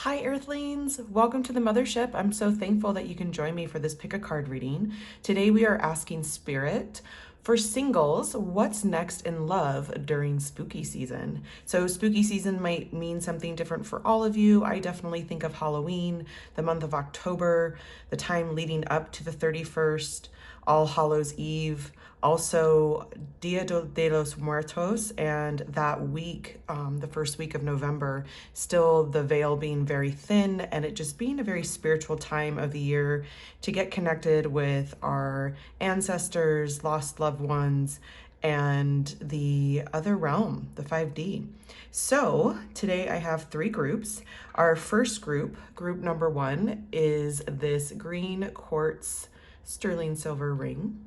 Hi Earthlings, welcome to the Mothership. I'm so thankful that you can join me for this pick a card reading. Today we are asking Spirit, for singles, what's next in love during spooky season? So spooky season might mean something different for all of you. I definitely think of Halloween, the month of October, the time leading up to the 31st, All Hallows Eve, also Dia de los Muertos, and that week, the first week of November, still the veil being very thin and it just being a very spiritual time of the year to get connected with our ancestors, lost loved ones, and the other realm, the 5D. So today I have three groups. Our first group number one, is this green quartz sterling silver ring.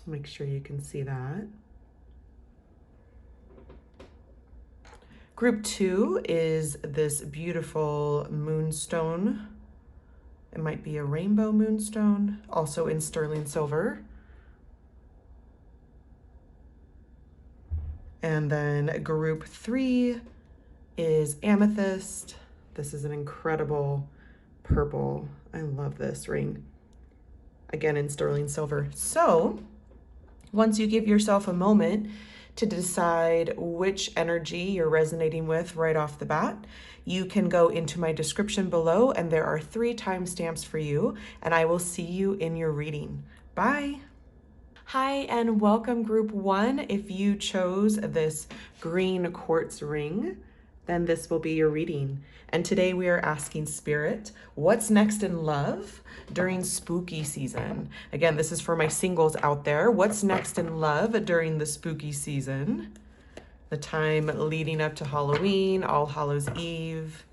Make sure you can see that. Group two is this beautiful moonstone. It might be a rainbow moonstone, also in sterling silver. And then group three is amethyst. This is an incredible purple. I love this ring. Again, in sterling silver. So once you give yourself a moment to decide which energy you're resonating with right off the bat, you can go into my description below and there are 3 timestamps for you, and I will see you in your reading. Bye. Hi, and welcome group one. If you chose this green quartz ring, then this will be your reading. And today we are asking Spirit, what's next in love during spooky season? Again, this is for my singles out there. What's next in love during the spooky season? The time leading up to Halloween, All Hallows Eve,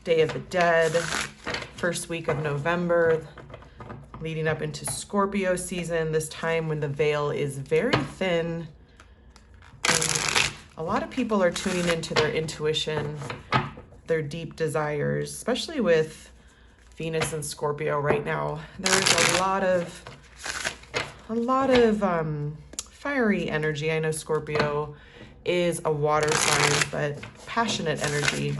Day of the Dead, first week of November, leading up into Scorpio season, this time when the veil is very thin. And a lot of people are tuning into their intuition, their deep desires, especially with Venus and Scorpio right now. There's a lot of fiery energy. I know Scorpio is a water sign, but passionate energy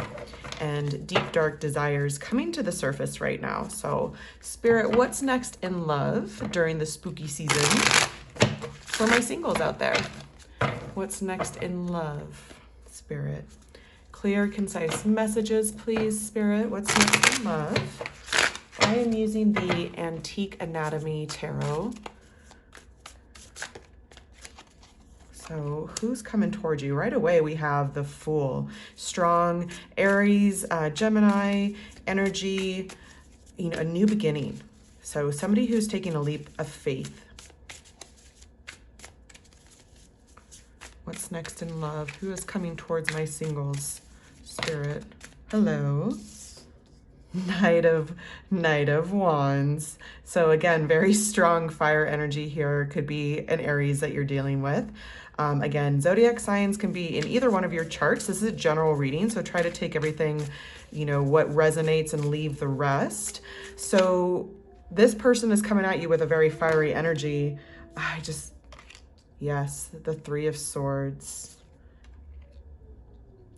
and deep, dark desires coming to the surface right now. So Spirit, what's next in love during the spooky season for my singles out there? What's next in love, Spirit? Clear, concise messages, please, Spirit. What's next in love? I am using the Antique Anatomy Tarot. So who's coming towards you? Right away, we have the Fool. Strong Aries, Gemini energy, a new beginning. So somebody who's taking a leap of faith. What's next in love? Who is coming towards my singles, Spirit? Hello. Knight of Wands. So again, very strong fire energy here. Could be an Aries that you're dealing with. Again, zodiac signs can be in either one of your charts. This is a general reading, so try to take everything, what resonates and leave the rest. So this person is coming at you with a very fiery energy. Yes, the 3 of Swords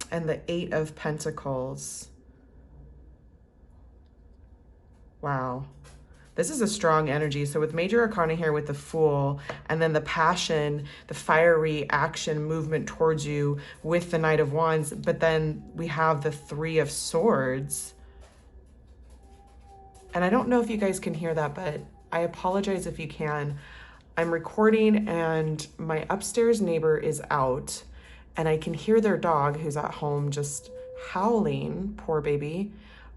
and the 8 of Pentacles. Wow. This is a strong energy. So with Major Arcana here with the Fool, and then the passion, the fiery action movement towards you with the Knight of Wands, but then we have the 3 of Swords. And I don't know if you guys can hear that, but I apologize if you can. I'm recording and my upstairs neighbor is out and I can hear their dog who's at home just howling, poor baby.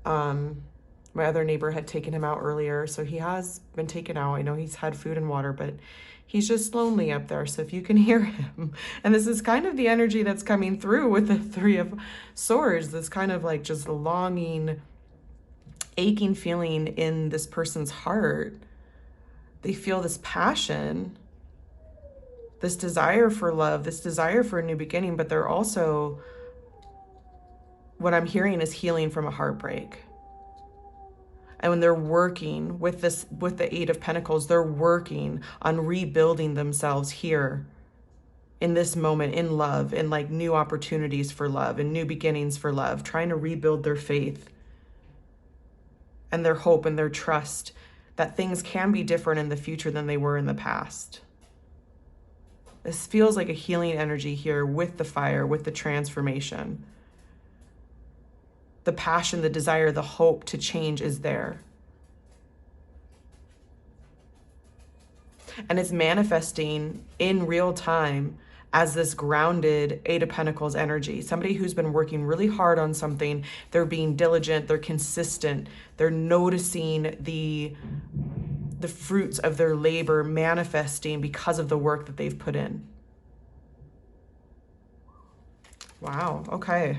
My other neighbor had taken him out earlier, so he has been taken out. I know he's had food and water, but he's just lonely up there. So if you can hear him, and this is kind of the energy that's coming through with the 3 of Swords, this kind of like just longing, aching feeling in this person's heart. They feel this passion, this desire for love, this desire for a new beginning, but they're also, what I'm hearing is healing from a heartbreak. And when they're working with the 8 of Pentacles, they're working on rebuilding themselves here in this moment, in love, in like new opportunities for love and new beginnings for love, trying to rebuild their faith and their hope and their trust that things can be different in the future than they were in the past. This feels like a healing energy here with the fire, with the transformation. The passion, the desire, the hope to change is there. And it's manifesting in real time as this grounded Eight of Pentacles energy. Somebody who's been working really hard on something. They're being diligent, they're consistent, they're noticing the fruits of their labor manifesting because of the work that they've put in. Wow, okay.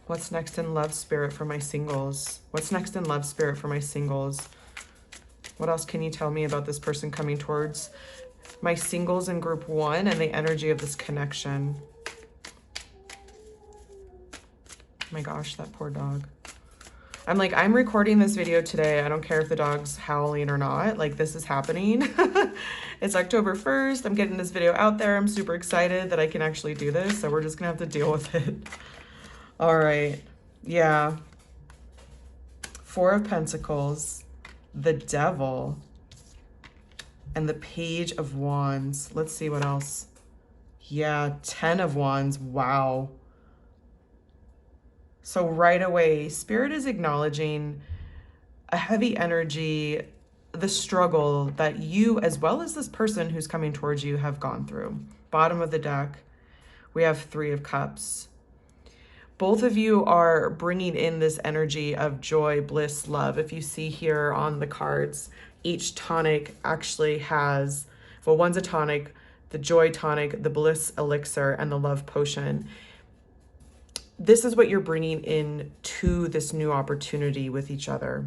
What's next in love spirit for my singles? What's next in love spirit for my singles? What else can you tell me about this person coming towards my singles in group 1 and the energy of this connection? Oh my gosh, that poor dog. I'm recording this video today. I don't care if the dog's howling or not. Like, this is happening. It's October 1st. I'm getting this video out there. I'm super excited that I can actually do this. So we're just gonna have to deal with it. All right. Yeah. Four of Pentacles, the Devil, and the Page of Wands. Let's see what else. Yeah, 10 of Wands. Wow. So right away, Spirit is acknowledging a heavy energy, the struggle that you, as well as this person who's coming towards you, have gone through. Bottom of the deck, we have 3 of Cups. Both of you are bringing in this energy of joy, bliss, love. If you see here on the cards, each tonic actually has, well, one's a tonic, the joy tonic, the bliss elixir, and the love potion. This is what you're bringing in to this new opportunity with each other.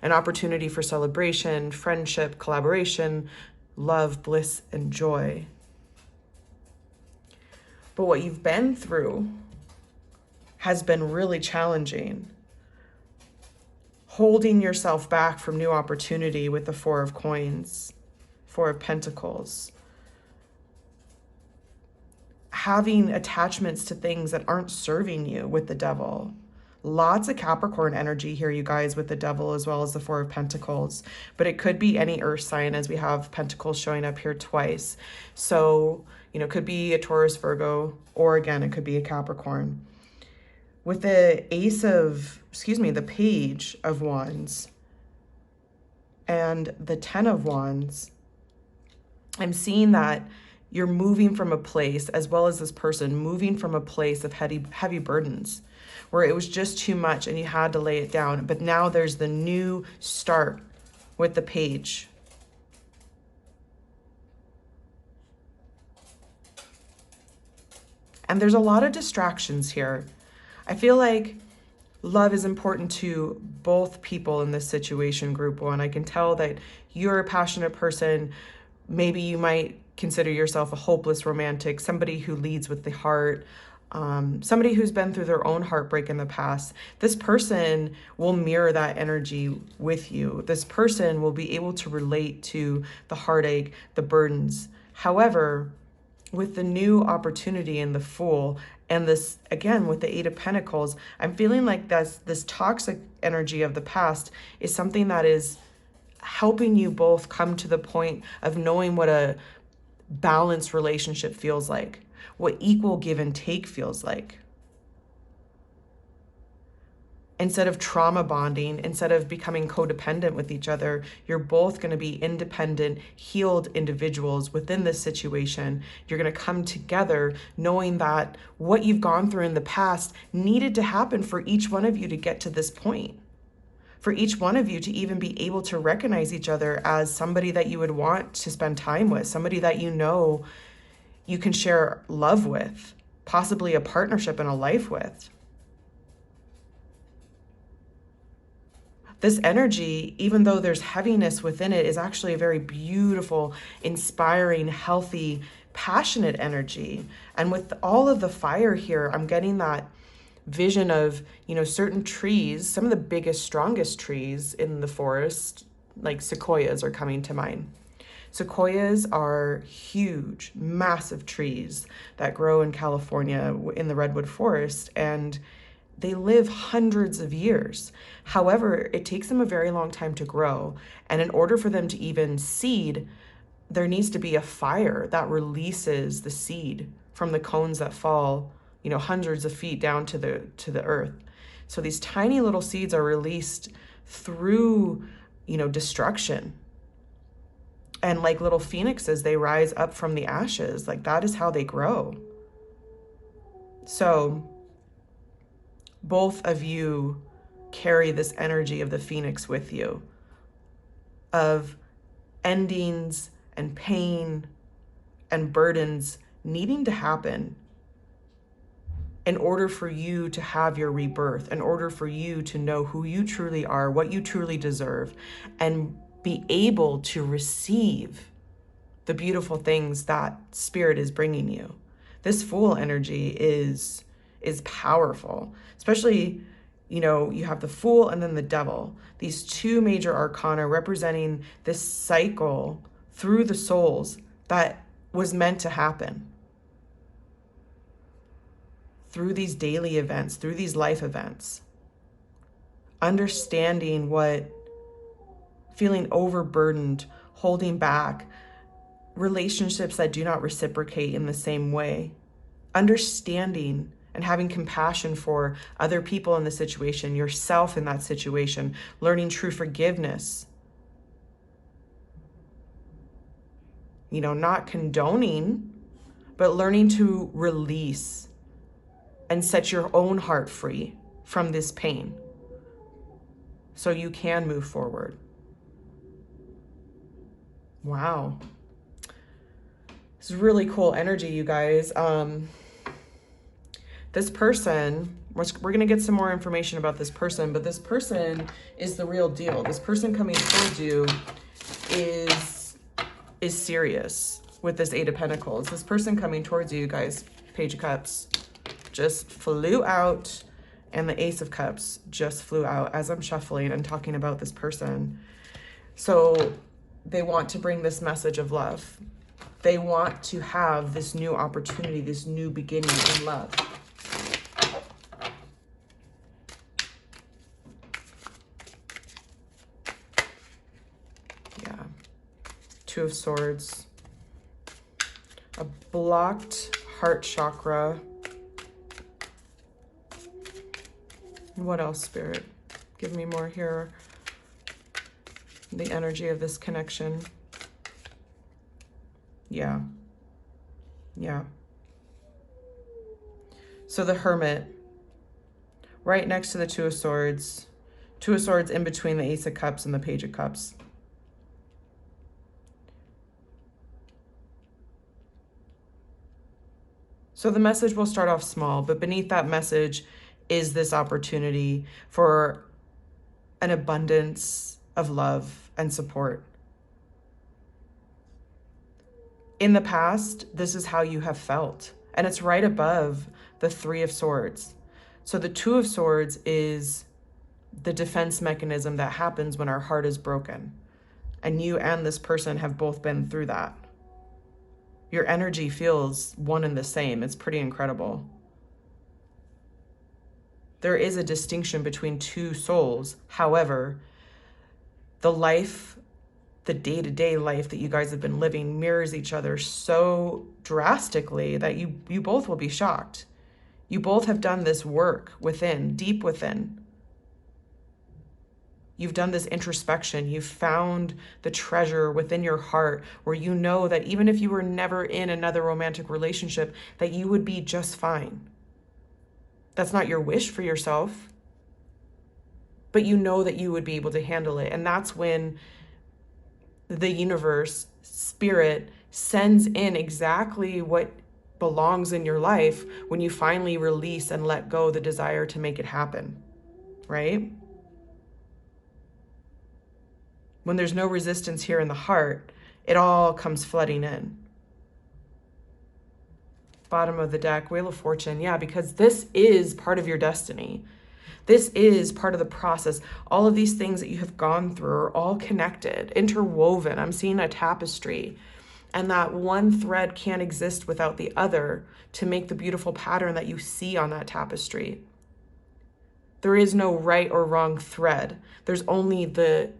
An opportunity for celebration, friendship, collaboration, love, bliss, and joy. But what you've been through has been really challenging. Holding yourself back from new opportunity with the 4 of Coins, 4 of Pentacles. Having attachments to things that aren't serving you with the Devil. Lots of Capricorn energy here, you guys, with the Devil as well as the 4 of Pentacles. But it could be any earth sign, as we have Pentacles showing up here twice. So, you know, it could be a Taurus, Virgo, or again, it could be a Capricorn. With the the Page of Wands and the 10 of Wands, I'm seeing that you're moving from a place, as well as this person, moving from a place of heavy burdens, where it was just too much and you had to lay it down. But now there's the new start with the Page. And there's a lot of distractions here. I feel like love is important to both people in this situation, group 1. I can tell that you're a passionate person. Maybe you might consider yourself a hopeless romantic, somebody who leads with the heart, somebody who's been through their own heartbreak in the past. This person will mirror that energy with you. This person will be able to relate to the heartache, the burdens. However, with the new opportunity in the Fool, and this, again, with the 8 of Pentacles, I'm feeling like this toxic energy of the past is something that is helping you both come to the point of knowing what a balanced relationship feels like, what equal give and take feels like. Instead of trauma bonding, instead of becoming codependent with each other, you're both going to be independent, healed individuals within this situation. You're going to come together knowing that what you've gone through in the past needed to happen for each one of you to get to this point. For each one of you to even be able to recognize each other as somebody that you would want to spend time with, somebody that you know you can share love with, possibly a partnership and a life with. This energy, even though there's heaviness within it, is actually a very beautiful, inspiring, healthy, passionate energy. And with all of the fire here, I'm getting that vision of, you know, certain trees, some of the biggest, strongest trees in the forest, like sequoias are coming to mind. Sequoias are huge, massive trees that grow in California in the redwood forest, and they live hundreds of years. However, it takes them a very long time to grow, and in order for them to even seed, there needs to be a fire that releases the seed from the cones that fall, hundreds of feet down to the earth. So these tiny little seeds are released through, destruction. And like little phoenixes, they rise up from the ashes. Like that is how they grow. So both of you carry this energy of the phoenix with you, of endings and pain and burdens needing to happen in order for you to have your rebirth, in order for you to know who you truly are, what you truly deserve, and be able to receive the beautiful things that spirit is bringing you. This Fool energy is powerful, especially, you have the Fool and then the Devil, these two major arcana representing this cycle through the souls that was meant to happen through these daily events, through these life events. Understanding what feeling overburdened, holding back, relationships that do not reciprocate in the same way, understanding and having compassion for other people in the situation, yourself in that situation, learning true forgiveness, not condoning, but learning to release and set your own heart free from this pain so you can move forward. Wow. This is really cool energy, you guys. This person, we're going to get some more information about this person, but this person is the real deal. This person coming towards you is serious with this Eight of Pentacles. This person coming towards you, guys, Page of Cups, just flew out, and the Ace of Cups just flew out as I'm shuffling and talking about this person. So they want to bring this message of love. They want to have this new opportunity, this new beginning in love. Yeah. Two of Swords. A blocked heart chakra. What else, Spirit? Give me more here. The energy of this connection. Yeah. Yeah. So the Hermit, right next to the Two of Swords. Two of Swords in between the Ace of Cups and the Page of Cups. So the message will start off small, but beneath that message is this opportunity for an abundance of love and support. In the past, this is how you have felt, and it's right above the Three of Swords. So the Two of Swords is the defense mechanism that happens when our heart is broken, and you and this person have both been through that. Your energy feels one and the same. It's pretty incredible. There is a distinction between two souls. However, the life, the day-to-day life that you guys have been living mirrors each other so drastically that you both will be shocked. You both have done this work within, deep within. You've done this introspection. You've found the treasure within your heart where you know that even if you were never in another romantic relationship, that you would be just fine. That's not your wish for yourself, but you know that you would be able to handle it. And that's when the universe, spirit, sends in exactly what belongs in your life when you finally release and let go the desire to make it happen, right? When there's no resistance here in the heart, it all comes flooding in. Bottom of the deck, Wheel of Fortune. Yeah, because this is part of your destiny. This is part of the process. All of these things that you have gone through are all connected, interwoven. I'm seeing a tapestry, and that one thread can't exist without the other to make the beautiful pattern that you see on that tapestry. There is no right or wrong thread. There's only the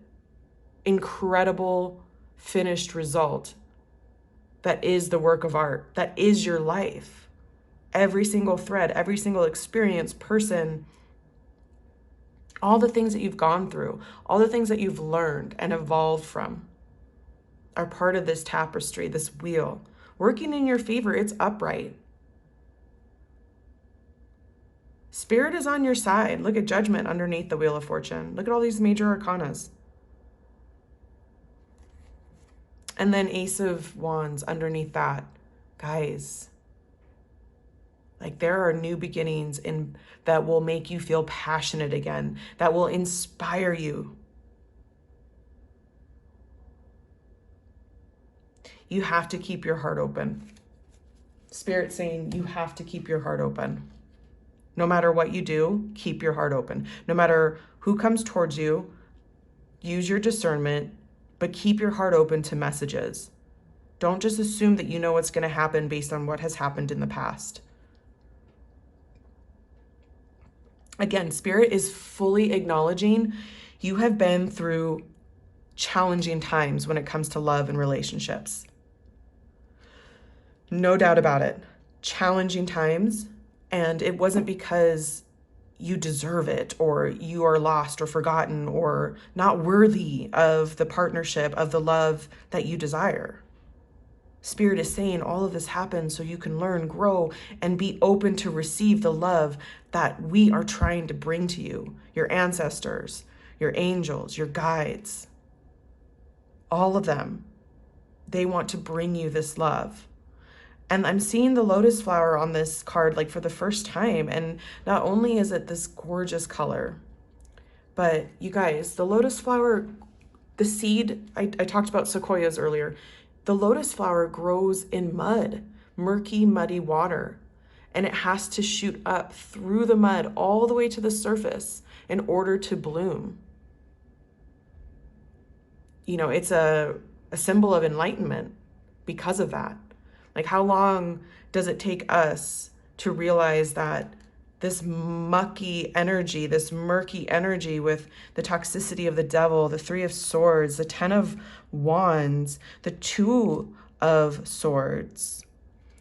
incredible finished result that is the work of art, that is your life. Every single thread, every single experience, person, all the things that you've gone through, all the things that you've learned and evolved from are part of this tapestry, this wheel. Working in your favor, it's upright. Spirit is on your side. Look at Judgment underneath the Wheel of Fortune. Look at all these major arcanas. And then Ace of Wands underneath that. Guys, like there are new beginnings that will make you feel passionate again, that will inspire you. You have to keep your heart open. Spirit saying you have to keep your heart open. No matter what you do, keep your heart open. No matter who comes towards you, use your discernment, but keep your heart open to messages. Don't just assume that you know what's going to happen based on what has happened in the past. Again, Spirit is fully acknowledging you have been through challenging times when it comes to love and relationships. No doubt about it. Challenging times. And it wasn't because you deserve it or you are lost or forgotten or not worthy of the partnership, of the love that you desire. Spirit is saying all of this happens so you can learn, grow, and be open to receive the love that we are trying to bring to you, your ancestors, your angels, your guides, all of them. They want to bring you this love. And I'm seeing the lotus flower on this card like for the first time. And not only is it this gorgeous color, but you guys, the lotus flower, the seed, I talked about sequoias earlier. The lotus flower grows in mud, murky, muddy water. And it has to shoot up through the mud all the way to the surface in order to bloom. You know, it's a symbol of enlightenment because of that. Like, how long does it take us to realize that this mucky energy, this murky energy with the toxicity of the devil, the Three of Swords, the Ten of Wands, the Two of Swords,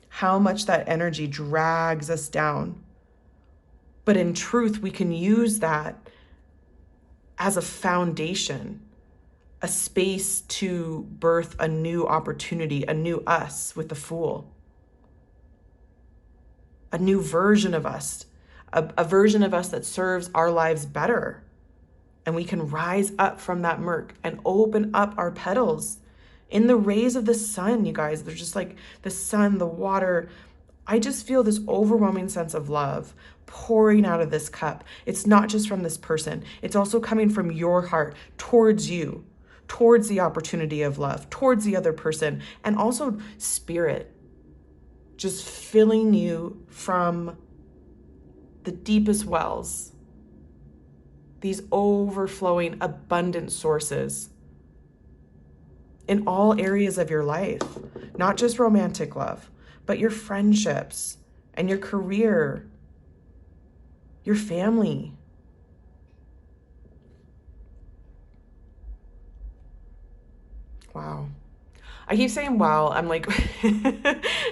how much that energy drags us down. But in truth, we can use that as a foundation, a space to birth a new opportunity, a new us with the Fool, a new version of us, a version of us that serves our lives better. And we can rise up from that murk and open up our petals in the rays of the sun, you guys. They're just like the sun, the water. I just feel this overwhelming sense of love pouring out of this cup. It's not just from this person. It's also coming from your heart towards you, towards the opportunity of love, towards the other person, and also Spirit just filling you from the deepest wells, these overflowing abundant sources in all areas of your life, not just romantic love, but your friendships and your career, your family. Wow. I keep saying wow. I'm like,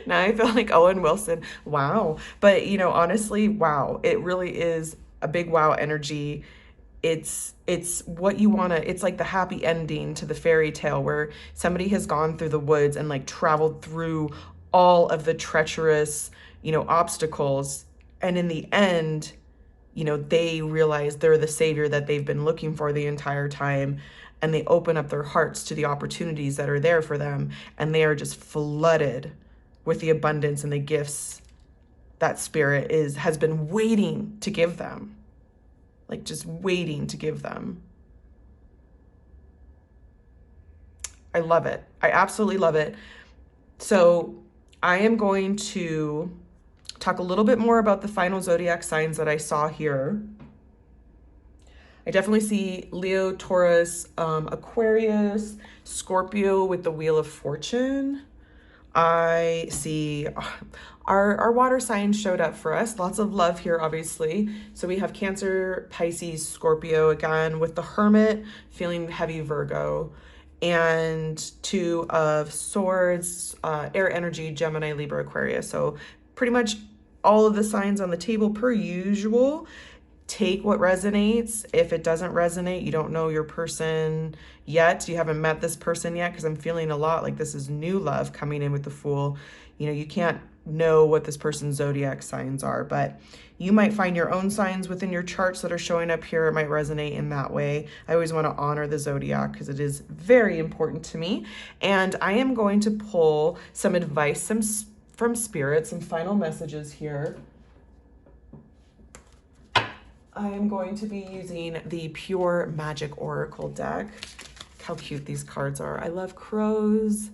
now I feel like Owen Wilson. Wow. But, you know, honestly, wow. It really is a big wow energy. It's what you want to, it's like the happy ending to the fairy tale where somebody has gone through the woods and like traveled through all of the treacherous, you know, obstacles. And in the end, you know, they realize they're the savior that they've been looking for the entire time. And they open up their hearts to the opportunities that are there for them. And they are just flooded with the abundance and the gifts that Spirit has been waiting to give them. Like just waiting to give them. I love it. I absolutely love it. So I am going to talk a little bit more about the final zodiac signs that I saw here. I definitely see Leo, Taurus, Aquarius, Scorpio with the Wheel of Fortune. I see our water signs showed up for us. Lots of love here, obviously. So we have Cancer, Pisces, Scorpio again with the Hermit, feeling heavy Virgo, and Two of Swords, air energy, Gemini, Libra, Aquarius. So pretty much all of the signs on the table per usual. Take what resonates. If it doesn't resonate, you don't know your person yet, you haven't met this person yet, because I'm feeling a lot like this is new love coming in with the Fool. You know, you can't know what this person's zodiac signs are, but you might find your own signs within your charts that are showing up here. It might resonate in that way. I always want to honor the zodiac because it is very important to me. And I am going to pull some advice from Spirit, some final messages here. I am going to be using the Pure Magic Oracle deck. Look how cute these cards are. I love crows,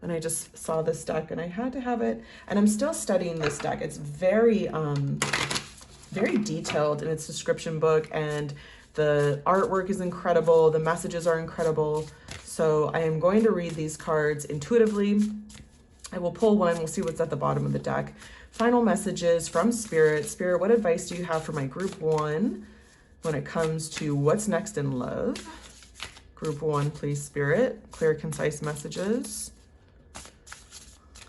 and I just saw this deck and I had to have it. And I'm still studying this deck. It's very, very detailed in its description book, and the artwork is incredible. The messages are incredible. So I am going to read these cards intuitively. I will pull one. We'll see what's at the bottom of the deck. Final messages from Spirit. Spirit, what advice do you have for my group 1 when it comes to what's next in love? Group 1, please, Spirit. Clear, concise messages.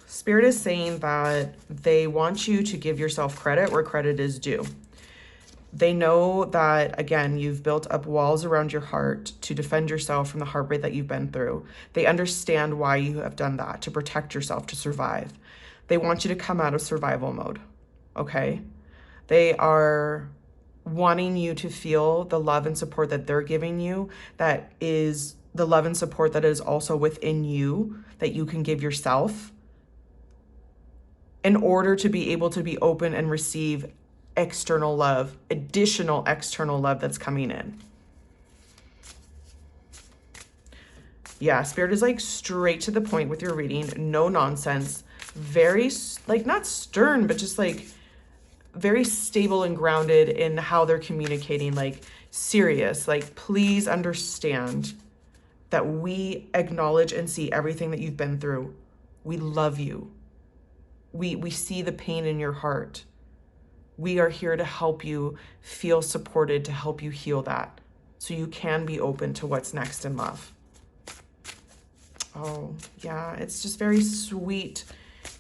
Spirit is saying that they want you to give yourself credit where credit is due. They know that, again, you've built up walls around your heart to defend yourself from the heartbreak that you've been through. They understand why you have done that, to protect yourself, to survive. They want you to come out of survival mode, okay? They are wanting you to feel the love and support that they're giving you, that is the love and support that is also within you, that you can give yourself in order to be able to be open and receive external love, additional external love that's coming in. Yeah, Spirit is like straight to the point with your reading, no nonsense. Very, like, not stern, but just like very stable and grounded in how they're communicating, like serious. Like, please understand that we acknowledge and see everything that you've been through. We love you. We see the pain in your heart. We are here to help you feel supported, to help you heal that, so you can be open to what's next in love. Oh, yeah, it's just very sweet,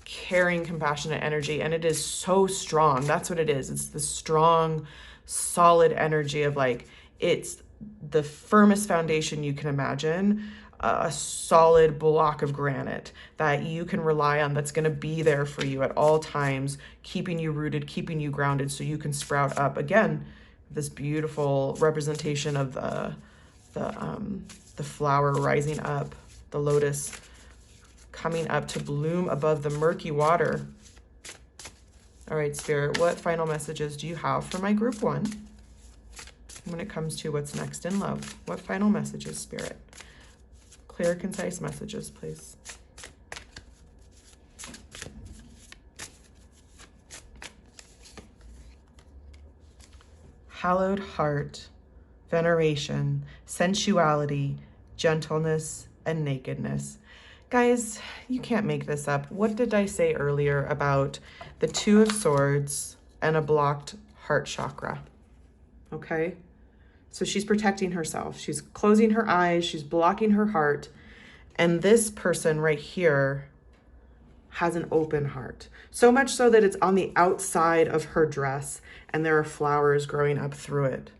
caring, compassionate energy, and it is so strong. That's what it is. It's the strong, solid energy of, like, it's the firmest foundation you can imagine, a solid block of granite that you can rely on, that's going to be there for you at all times, keeping you rooted, keeping you grounded, so you can sprout up. Again, this beautiful representation of the flower rising up, the lotus coming up to bloom above the murky water. All right, Spirit, what final messages do you have for my group 1 when it comes to what's next in love? What final messages, Spirit? Clear, concise messages, please. Hallowed heart, veneration, sensuality, gentleness, and nakedness. Guys, you can't make this up. What did I say earlier about the Two of Swords and a blocked heart chakra? Okay? So she's protecting herself. She's closing her eyes. She's blocking her heart. And this person right here has an open heart. So much so that it's on the outside of her dress and there are flowers growing up through it.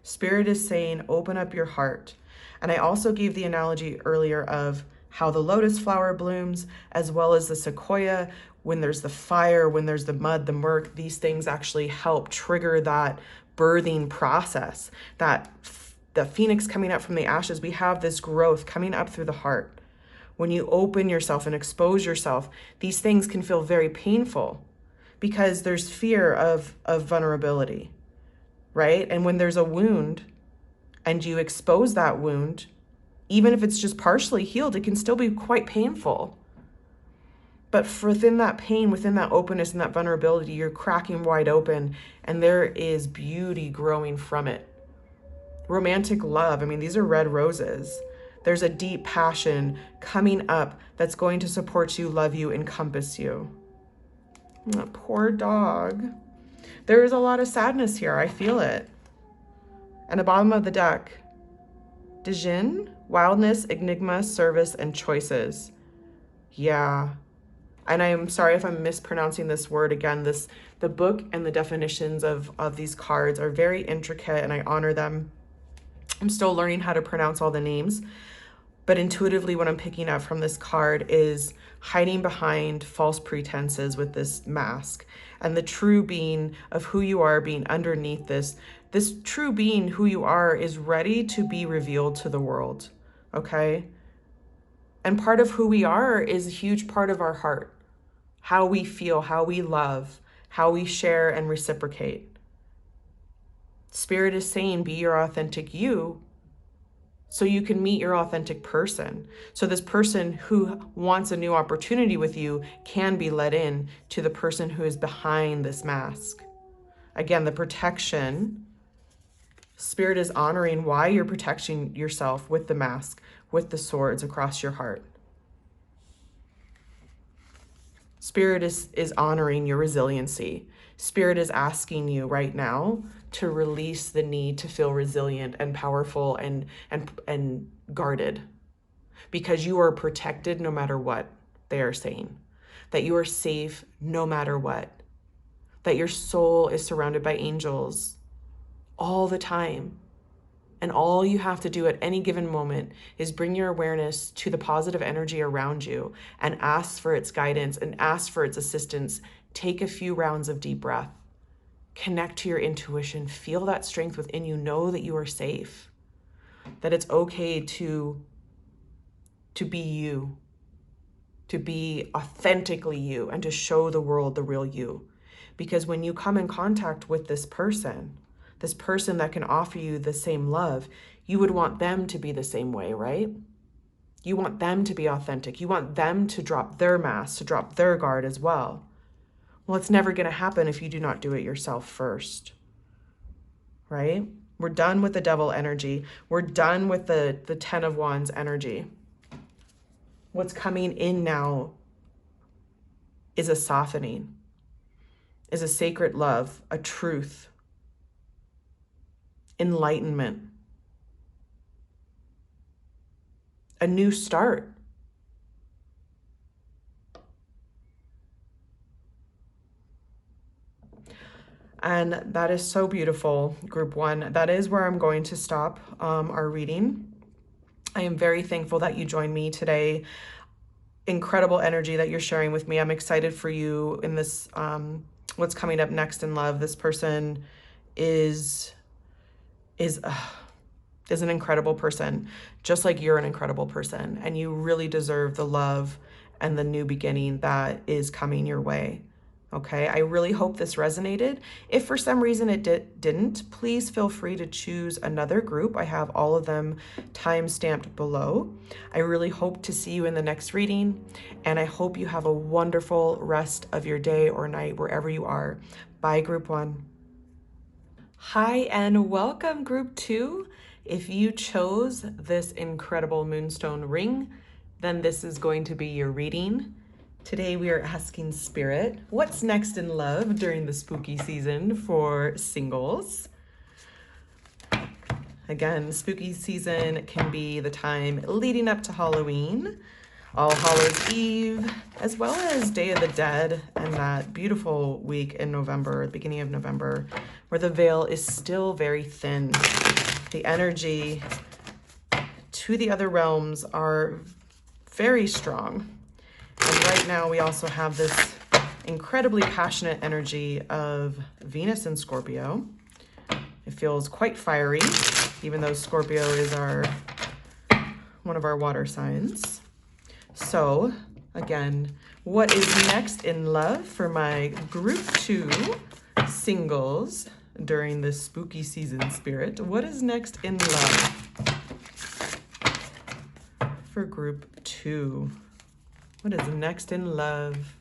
Spirit is saying, open up your heart. And I also gave the analogy earlier of how the lotus flower blooms, as well as the sequoia. When there's the fire, when there's the mud, the murk, these things actually help trigger that birthing process, that the phoenix coming up from the ashes. We have this growth coming up through the heart. When you open yourself and expose yourself, these things can feel very painful because there's fear of vulnerability, right? And when there's a wound and you expose that wound, even if it's just partially healed, it can still be quite painful. But within that pain, within that openness and that vulnerability, you're cracking wide open and there is beauty growing from it. romantic love. I mean, these are red roses. There's a deep passion coming up that's going to support you, love you, encompass you. Oh, poor dog. There is a lot of sadness here. I feel it. And the bottom of the deck, Dijin, wildness, enigma, service, and choices. Yeah. And I am sorry if I'm mispronouncing this word again. The book and the definitions of these cards are very intricate, and I honor them. I'm still learning how to pronounce all the names. But intuitively, what I'm picking up from this card is hiding behind false pretenses with this mask, and the true being of who you are being underneath this true being who you are is ready to be revealed to the world, okay? And part of who we are is a huge part of our heart, how we feel, how we love, how we share and reciprocate. Spirit is saying, be your authentic you, so you can meet your authentic person. So this person who wants a new opportunity with you can be let in to the person who is behind this mask. Again, the protection, Spirit is honoring why you're protecting yourself with the mask, with the swords across your heart. Spirit is honoring your resiliency. Spirit is asking you right now to release the need to feel resilient and powerful and guarded, because you are protected no matter what they are saying, that you are safe no matter what, that your soul is surrounded by angels all the time. And all you have to do at any given moment is bring your awareness to the positive energy around you and ask for its guidance and ask for its assistance. Take a few rounds of deep breath. Connect to your intuition. Feel that strength within you. Know that you are safe, that it's okay to be you, to be authentically you, and to show the world the real you. Because when you come in contact with this person that can offer you the same love, you would want them to be the same way, right? You want them to be authentic. You want them to drop their mask, to drop their guard as well. Well, it's never going to happen if you do not do it yourself first, right? We're done with the devil energy. We're done with the 10 of Wands energy. What's coming in now is a softening, is a sacred love, a truth, enlightenment, a new start. And that is so beautiful, group one. That is where I'm going to stop our reading. I am very thankful that you joined me today. Incredible energy that you're sharing with me. I'm excited for you in this, what's coming up next in love. This person is an incredible person, just like you're an incredible person, and you really deserve the love and the new beginning that is coming your way. Okay, I really hope this resonated. If for some reason it didn't, please feel free to choose another group. I have all of them time-stamped below. I really hope to see you in the next reading, and I hope you have a wonderful rest of your day or night wherever you are. Bye, group one. Hi, and welcome, group two. If you chose this incredible moonstone ring, then this is going to be your reading. Today we are asking Spirit, what's next in love during the spooky season for singles? Again, spooky season can be the time leading up to Halloween, All Hallows Eve, as well as Day of the Dead, and that beautiful week in November, beginning of November, where the veil is still very thin. The energy to the other realms are very strong. And right now we also have this incredibly passionate energy of Venus in Scorpio. It feels quite fiery, even though Scorpio is one of our water signs. So again, what is next in love for my group two singles during this spooky season, Spirit? What is next in love for group two? What is next in love?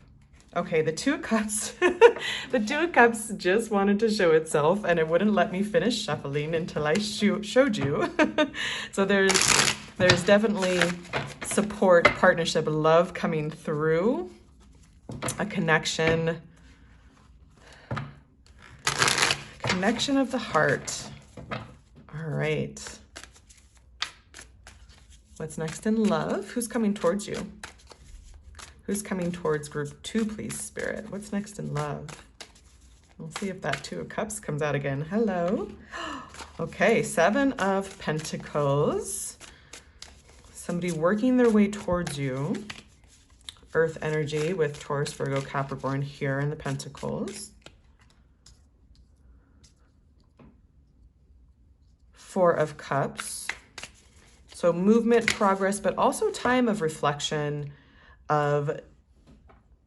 Okay, the Two of Cups. The Two of Cups just wanted to show itself, and it wouldn't let me finish shuffling until I showed you. So there's definitely support, partnership, love coming through, a connection of the heart. All right. What's next in love? Who's coming towards you? Who's coming towards group 2, please, Spirit? What's next in love? We'll see if that Two of Cups comes out again. Hello. Okay, 7 of Pentacles. Somebody working their way towards you. Earth energy with Taurus, Virgo, Capricorn here in the Pentacles. 4 of Cups. So movement, progress, but also time of reflection, of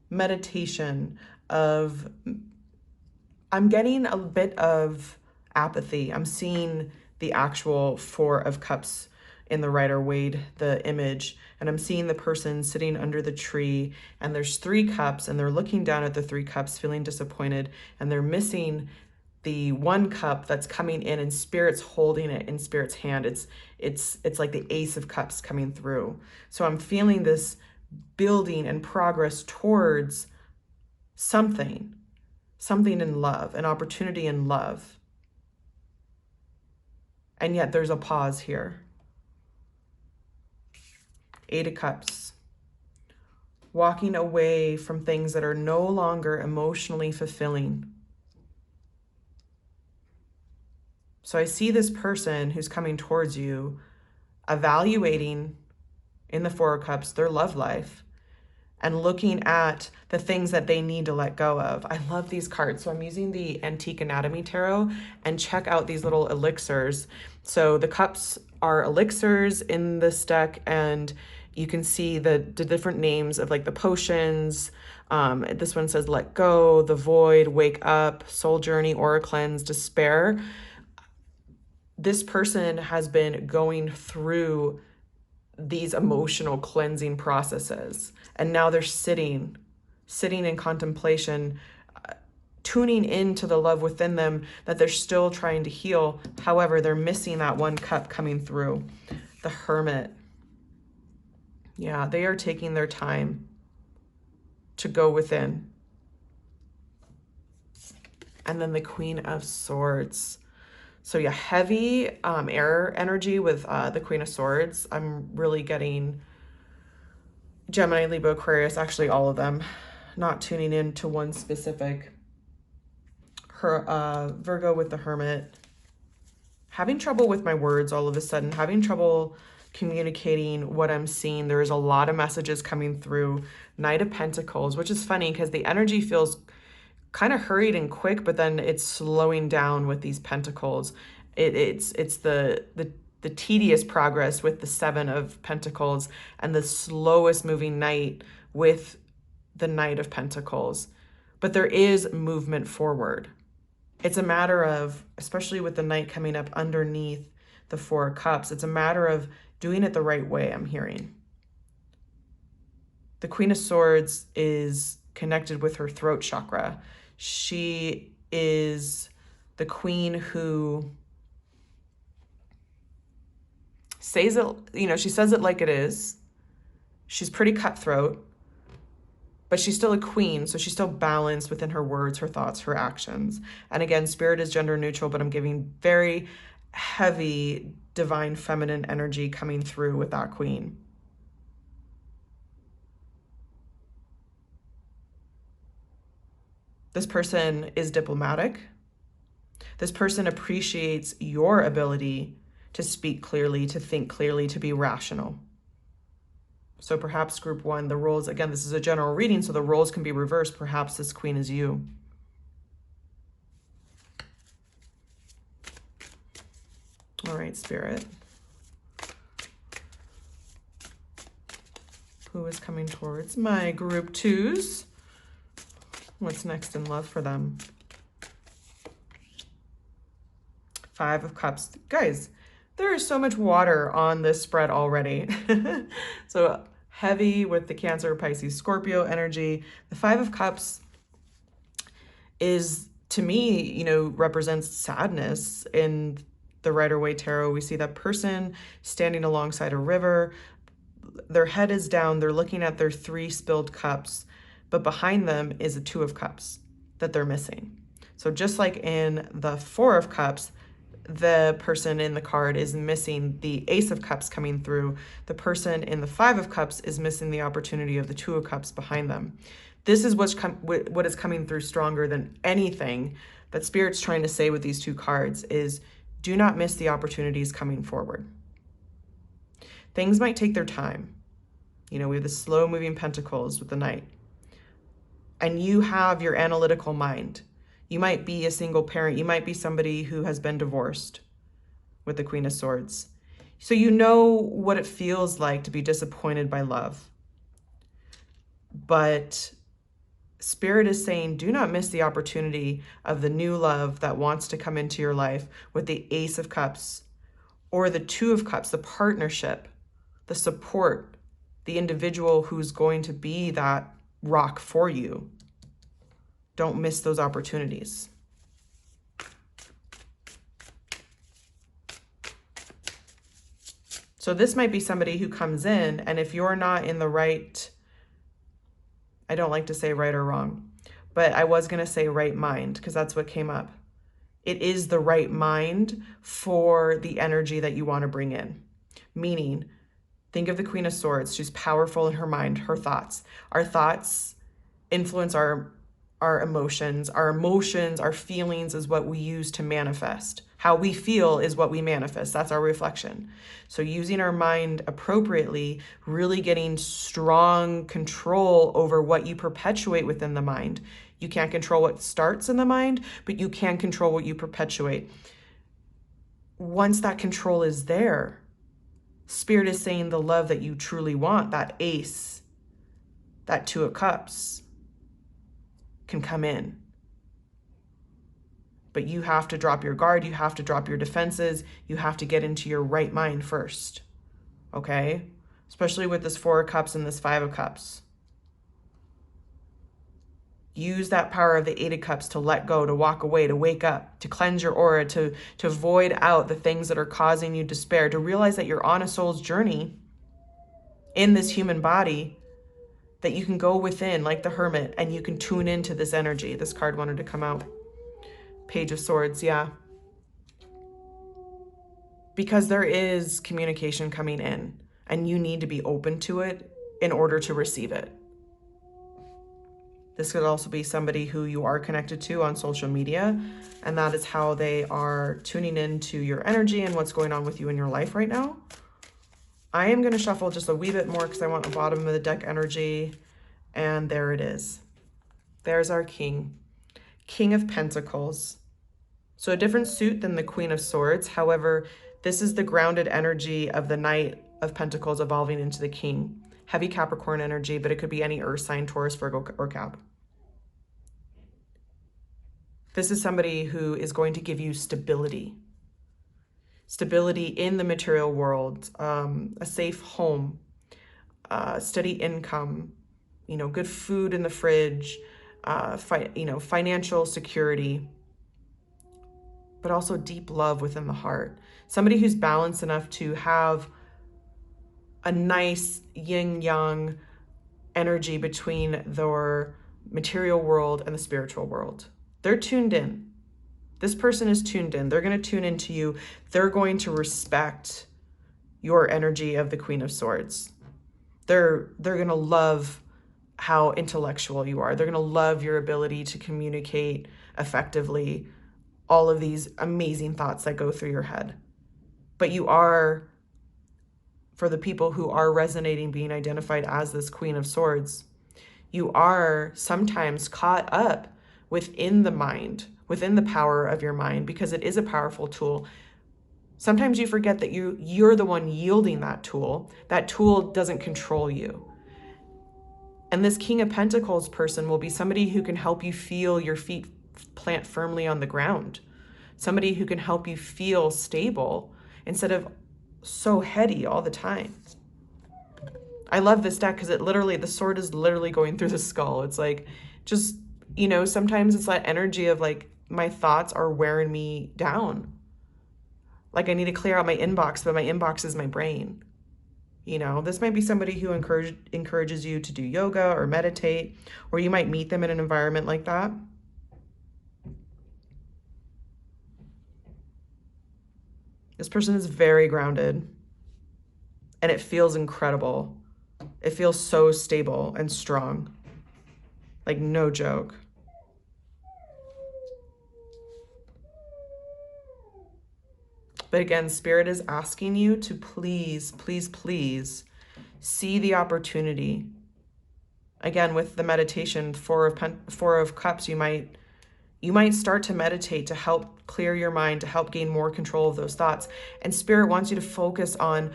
meditation, of, I'm getting a bit of apathy. I'm seeing the actual 4 of Cups in the Rider-Waite, the image, and I'm seeing the person sitting under the tree, and there's 3 cups, and they're looking down at the 3 cups, feeling disappointed, and they're missing the 1 cup that's coming in, and Spirit's holding it in Spirit's hand. It's like the Ace of Cups coming through. So I'm feeling this building and progress towards something in love, an opportunity in love. And yet there's a pause here. 8 of Cups. Walking away from things that are no longer emotionally fulfilling. So I see this person who's coming towards you, evaluating in the 4 of Cups their love life and looking at the things that they need to let go of. I love these cards. So I'm using the Antique Anatomy Tarot, and check out these little elixirs. So the cups are elixirs in this deck, and you can see the different names of like the potions. This one says let go, the void, wake up, soul journey, aura cleanse, despair. This person has been going through these emotional cleansing processes, and now they're sitting in contemplation, tuning into the love within them that they're still trying to heal. However, they're missing that 1 cup coming through. The Hermit. Yeah, they are taking their time to go within. And then the Queen of Swords. So yeah, heavy air energy with the Queen of Swords. I'm really getting Gemini, Libra, Aquarius, actually all of them, not tuning in to one specific. Virgo with the Hermit. Having trouble with my words all of a sudden, having trouble communicating what I'm seeing. There's a lot of messages coming through. Knight of Pentacles, which is funny because the energy feels kind of hurried and quick, but then it's slowing down with these pentacles. It's the tedious progress with the 7 of Pentacles, and the slowest moving knight with the Knight of Pentacles. But there is movement forward. It's a matter of, especially with the Knight coming up underneath the 4 of Cups, it's a matter of doing it the right way, I'm hearing. The Queen of Swords is connected with her throat chakra. She is the queen who says it, she says it like it is. She's pretty cutthroat, but she's still a queen, so she's still balanced within her words, her thoughts, her actions. And again, Spirit is gender neutral, but I'm giving very heavy divine feminine energy coming through with that queen. This person is diplomatic. This person appreciates your ability to speak clearly, to think clearly, to be rational. So perhaps group 1, the roles, again, this is a general reading, so the roles can be reversed. Perhaps this queen is you. All right, Spirit. Who is coming towards my group 2s? What's next in love for them? 5 of Cups. Guys, there is so much water on this spread already. So heavy with the Cancer, Pisces, Scorpio energy. The Five of Cups is, to me, you know, represents sadness. In the Rider-Waite Tarot, we see that person standing alongside a river. Their head is down. They're looking at their 3 spilled cups, but behind them is a 2 of Cups that they're missing. So just like in the 4 of Cups, the person in the card is missing the Ace of Cups coming through. The person in the 5 of Cups is missing the opportunity of the 2 of Cups behind them. This is what is coming through stronger than anything that Spirit's trying to say with these 2 cards is, do not miss the opportunities coming forward. Things might take their time. You know, we have the slow moving pentacles with the Knight. And you have your analytical mind. You might be a single parent. You might be somebody who has been divorced with the Queen of Swords. So you know what it feels like to be disappointed by love. But Spirit is saying, do not miss the opportunity of the new love that wants to come into your life with the Ace of Cups or the 2 of Cups, the partnership, the support, the individual who's going to be that rock for you. Don't miss those opportunities. So this might be somebody who comes in, and if you're not in the right, I don't like to say right or wrong, but I was going to say right mind because that's what came up. It is the right mind for the energy that you want to bring in. Meaning, think of the Queen of Swords. She's powerful in her mind, her thoughts. Our thoughts influence our emotions. Our emotions, our feelings is what we use to manifest. How we feel is what we manifest. That's our reflection. So using our mind appropriately, really getting strong control over what you perpetuate within the mind. You can't control what starts in the mind, but you can control what you perpetuate. Once that control is there, Spirit is saying the love that you truly want, that Ace, that 2 of Cups, can come in. But you have to drop your guard. You have to drop your defenses. You have to get into your right mind first. Okay? Especially with this 4 of Cups and this 5 of Cups. Use that power of the 8 of Cups to let go, to walk away, to wake up, to cleanse your aura, to void out the things that are causing you despair, to realize that you're on a soul's journey in this human body, that you can go within like the Hermit and you can tune into this energy. This card wanted to come out. Page of Swords, yeah. Because there is communication coming in and you need to be open to it in order to receive it. This could also be somebody who you are connected to on social media, and that is how they are tuning into your energy and what's going on with you in your life right now. I am going to shuffle just a wee bit more because I want the bottom of the deck energy. And there it is. There's our King. King of Pentacles. So a different suit than the Queen of Swords. However, this is the grounded energy of the Knight of Pentacles evolving into the King. Heavy Capricorn energy, but it could be any earth sign, Taurus, Virgo, or Cap. This is somebody who is going to give you stability. Stability in the material world, a safe home, steady income, you know, good food in the fridge, financial security, but also deep love within the heart. Somebody who's balanced enough to have a nice yin-yang energy between their material world and the spiritual world. They're tuned in. This person is tuned in. They're going to tune into you. They're going to respect your energy of the Queen of Swords. They're going to love how intellectual you are. They're going to love your ability to communicate effectively, all of these amazing thoughts that go through your head. But you are, for the people who are resonating, being identified as this Queen of Swords, you are sometimes caught up within the mind, within the power of your mind, because it is a powerful tool. Sometimes you forget that you're the one yielding that tool. That tool doesn't control you. And this King of Pentacles person will be somebody who can help you feel your feet plant firmly on the ground. Somebody who can help you feel stable instead of so heady all the time. I love this deck because the sword is literally going through the skull. It's like, just, sometimes it's that energy of like, my thoughts are wearing me down. Like I need to clear out my inbox, but my inbox is my brain. This might be somebody who encourages you to do yoga or meditate, or you might meet them in an environment like that. This person is very grounded, and it feels incredible. It feels so stable and strong. Like, no joke. But again, Spirit is asking you to please, please, please see the opportunity. Again, with the meditation, Four of Cups, you might start to meditate to help clear your mind, to help gain more control of those thoughts. And Spirit wants you to focus on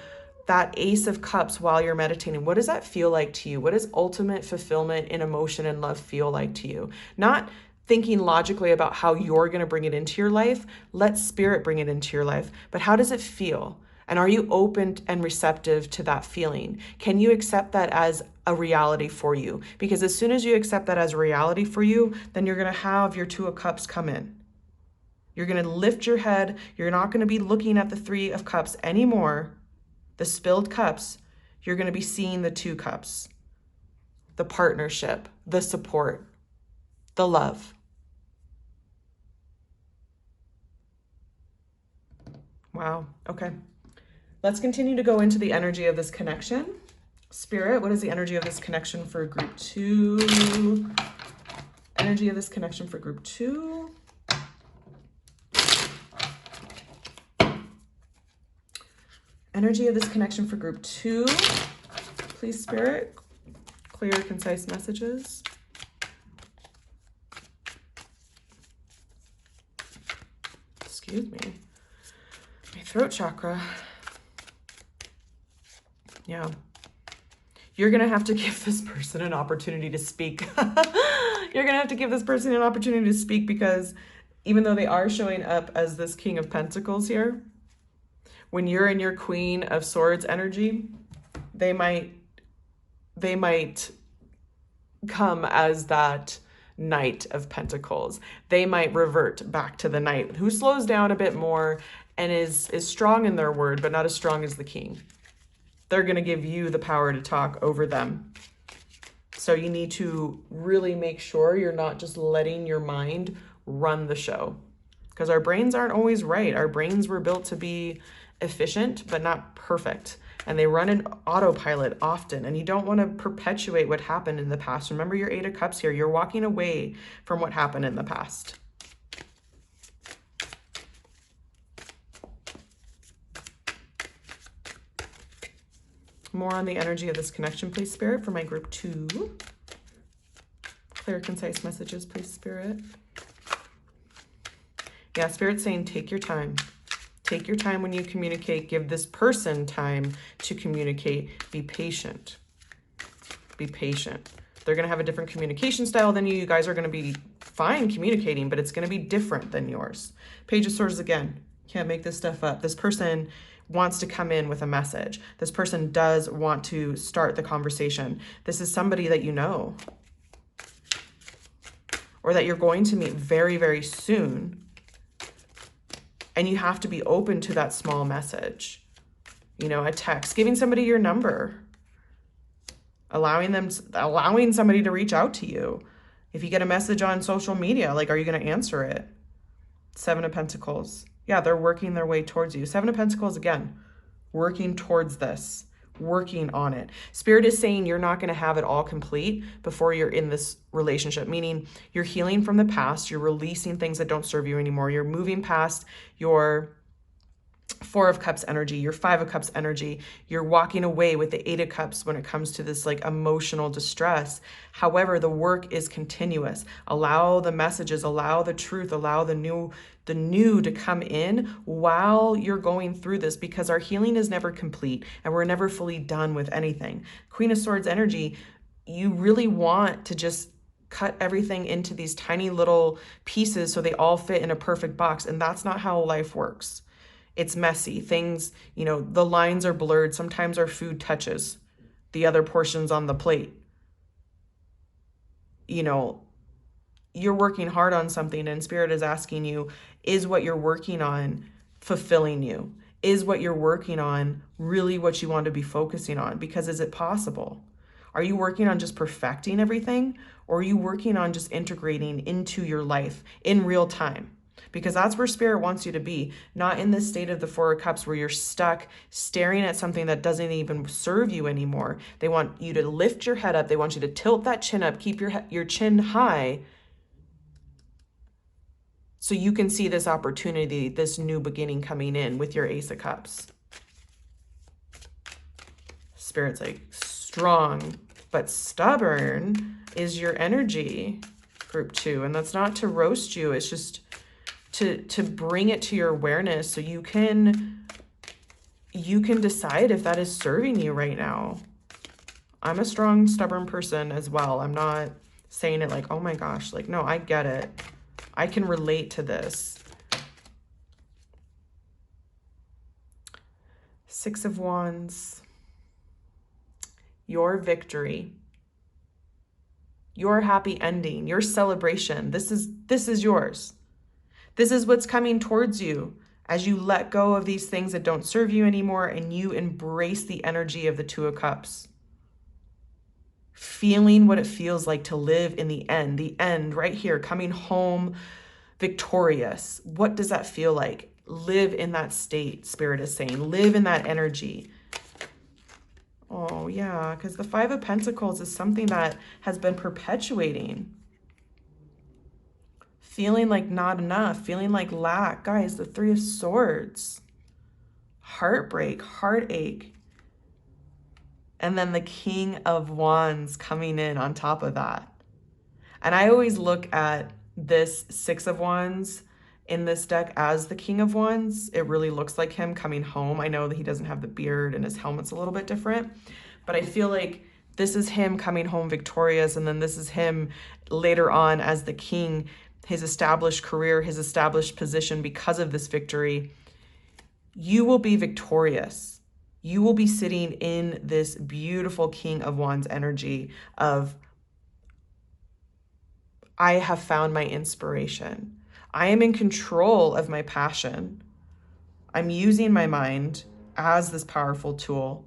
that Ace of Cups while you're meditating. What does that feel like to you? What does ultimate fulfillment in emotion and love feel like to you? Not thinking logically about how you're going to bring it into your life. Let Spirit bring it into your life. But how does it feel? And are you open and receptive to that feeling? Can you accept that as a reality for you? Because as soon as you accept that as a reality for you, then you're going to have your Two of Cups come in. You're going to lift your head. You're not going to be looking at the Three of Cups anymore, the spilled cups. You're going to be seeing the Two Cups, the partnership, the support, the love. Wow. Okay. Let's continue to go into the energy of this connection. Spirit, what is the energy of this connection for group 2? Energy of this connection for group 2. Energy of this connection for group 2. Please, Spirit, clear, concise messages. Excuse me. My throat chakra. Yeah. You're going to have to give this person an opportunity to speak. You're going to have to give this person an opportunity to speak, because even though they are showing up as this King of Pentacles here, when you're in your Queen of Swords energy, they might come as that Knight of Pentacles. They might revert back to the Knight, who slows down a bit more and is strong in their word, but not as strong as the King. They're going to give you the power to talk over them. So you need to really make sure you're not just letting your mind run the show, because our brains aren't always right. Our brains were built to be efficient, but not perfect. And they run in autopilot often, and you don't want to perpetuate what happened in the past. Remember your Eight of Cups here. You're walking away from what happened in the past. More on the energy of this connection, please, Spirit, for my group 2. Clear, concise messages, please, Spirit. Yeah, Spirit's saying take your time. Take your time when you communicate. Give this person time to communicate. Be patient. Be patient. They're going to have a different communication style than you. You guys are going to be fine communicating, but it's going to be different than yours. Page of Swords again. Can't make this stuff up. This person wants to come in with a message. This person does want to start the conversation. This is somebody that you know, or that you're going to meet very, very soon. And you have to be open to that small message. A text, giving somebody your number, allowing somebody to reach out to you. If you get a message on social media, like, are you going to answer it? Seven of Pentacles. Yeah, they're working their way towards you. Seven of Pentacles again, working towards this, working on it. Spirit is saying you're not going to have it all complete before you're in this relationship, meaning you're healing from the past. You're releasing things that don't serve you anymore. You're moving past your Four of Cups energy, your Five of Cups energy. You're walking away with the Eight of Cups when it comes to this like emotional distress. However, the work is continuous. Allow the messages, allow the truth, allow the new to come in while you're going through this, because our healing is never complete and we're never fully done with anything. Queen of Swords energy, you really want to just cut everything into these tiny little pieces so they all fit in a perfect box. And that's not how life works. It's messy. Things, the lines are blurred. Sometimes our food touches. the other portions on the plate. You know, you're working hard on something and Spirit is asking you, is what you're working on fulfilling you? Is what you're working on really what you want to be focusing on? Because is it possible? Are you working on just perfecting everything, or are you working on just integrating into your life in real time? Because that's where Spirit wants you to be, not in this state of the Four of Cups where you're stuck staring at something that doesn't even serve you anymore. They want you to lift your head up. They want you to tilt that chin up, keep your chin high, so you can see this opportunity, this new beginning coming in with your Ace of Cups. Spirit's like, strong but stubborn is your energy, group 2. And that's not to roast you. It's just to bring it to your awareness so you can decide if that is serving you right now. I'm a strong, stubborn person as well. I'm not saying it like, oh my gosh, like, no, I get it. I can relate to this. Six of Wands. Your victory. Your happy ending. Your celebration. This is yours. This is what's coming towards you as you let go of these things that don't serve you anymore and you embrace the energy of the Two of Cups. Feeling what it feels like to live in the end right here, coming home victorious. What does that feel like? Live in that state, Spirit is saying. Live in that energy. Oh, yeah, because the Five of Pentacles is something that has been perpetuating. Feeling like not enough, feeling like lack. Guys, the Three of Swords. Heartbreak, heartache. And then the King of Wands coming in on top of that. And I always look at this Six of Wands in this deck as the King of Wands. It really looks like him coming home. I know that he doesn't have the beard and his helmet's a little bit different, but I feel like this is him coming home victorious, and then this is him later on as the king, his established career, his established position because of this victory. You will be victorious. You will be sitting in this beautiful King of Wands energy of, I have found my inspiration. I am in control of my passion. I'm using my mind as this powerful tool.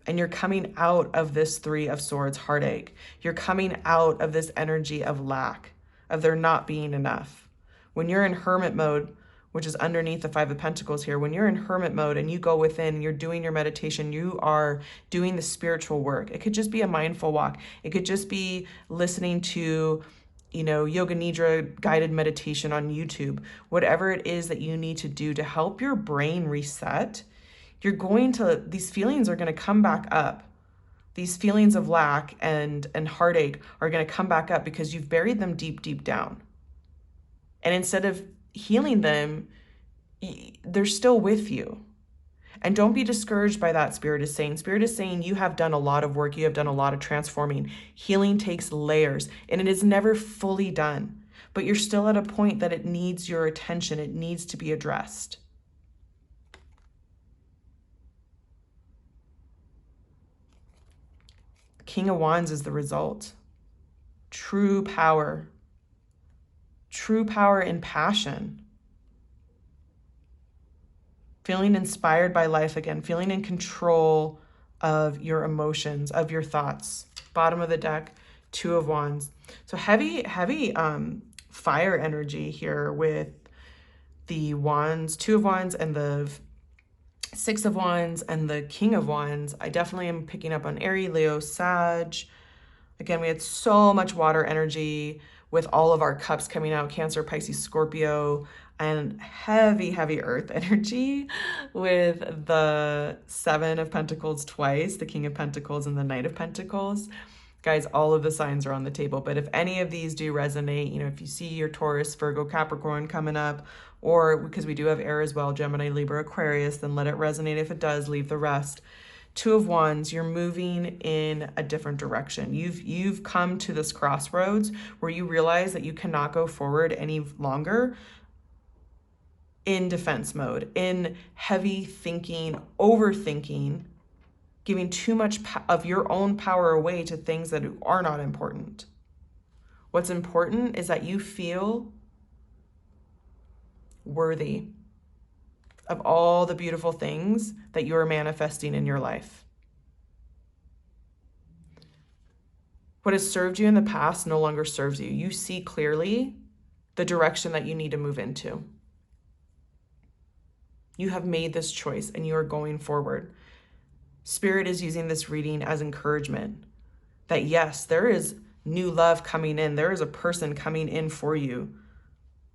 And you're coming out of this Three of Swords heartache. You're coming out of this energy of lack, of there not being enough. When you're in hermit mode, which is underneath the Five of Pentacles here, when you're in hermit mode and you go within, you're doing your meditation, you are doing the spiritual work. It could just be a mindful walk. It could just be listening to, you know, Yoga Nidra guided meditation on YouTube. Whatever it is that you need to do to help your brain reset, these feelings are going to come back up. These feelings of lack and heartache are going to come back up because you've buried them deep, deep down. And instead of healing them, they're still with you. And don't be discouraged by that, Spirit is saying. Spirit is saying you have done a lot of work. You have done a lot of transforming. Healing takes layers, and it is never fully done. But you're still at a point that it needs your attention. It needs to be addressed. King of Wands is the result. True power. True power and passion. Feeling inspired by life again. Feeling in control of your emotions, of your thoughts. Bottom of the deck, Two of Wands. So heavy fire energy here with the Wands, Two of Wands, and the Six of Wands and the King of Wands. I definitely am picking up on Aries, Leo, Sag. Again, we had so much water energy with all of our cups coming out, Cancer, Pisces, Scorpio, and heavy, heavy earth energy with the Seven of Pentacles twice, the King of Pentacles and the Knight of Pentacles. Guys, all of the signs are on the table, but if any of these do resonate, you know, if you see your Taurus, Virgo, Capricorn coming up, or because we do have air as well, Gemini, Libra, Aquarius, then let it resonate. If it does, leave the rest. Two of Wands, you're moving in a different direction. You've come to this crossroads where you realize that you cannot go forward any longer in defense mode, in heavy thinking, overthinking, giving too much of your own power away to things that are not important. What's important is that you feel worthy of all the beautiful things that you are manifesting in your life. What has served you in the past no longer serves you. You see clearly the direction that you need to move into. You have made this choice and you are going forward. Spirit is using this reading as encouragement that yes, there is new love coming in. There is a person coming in for you.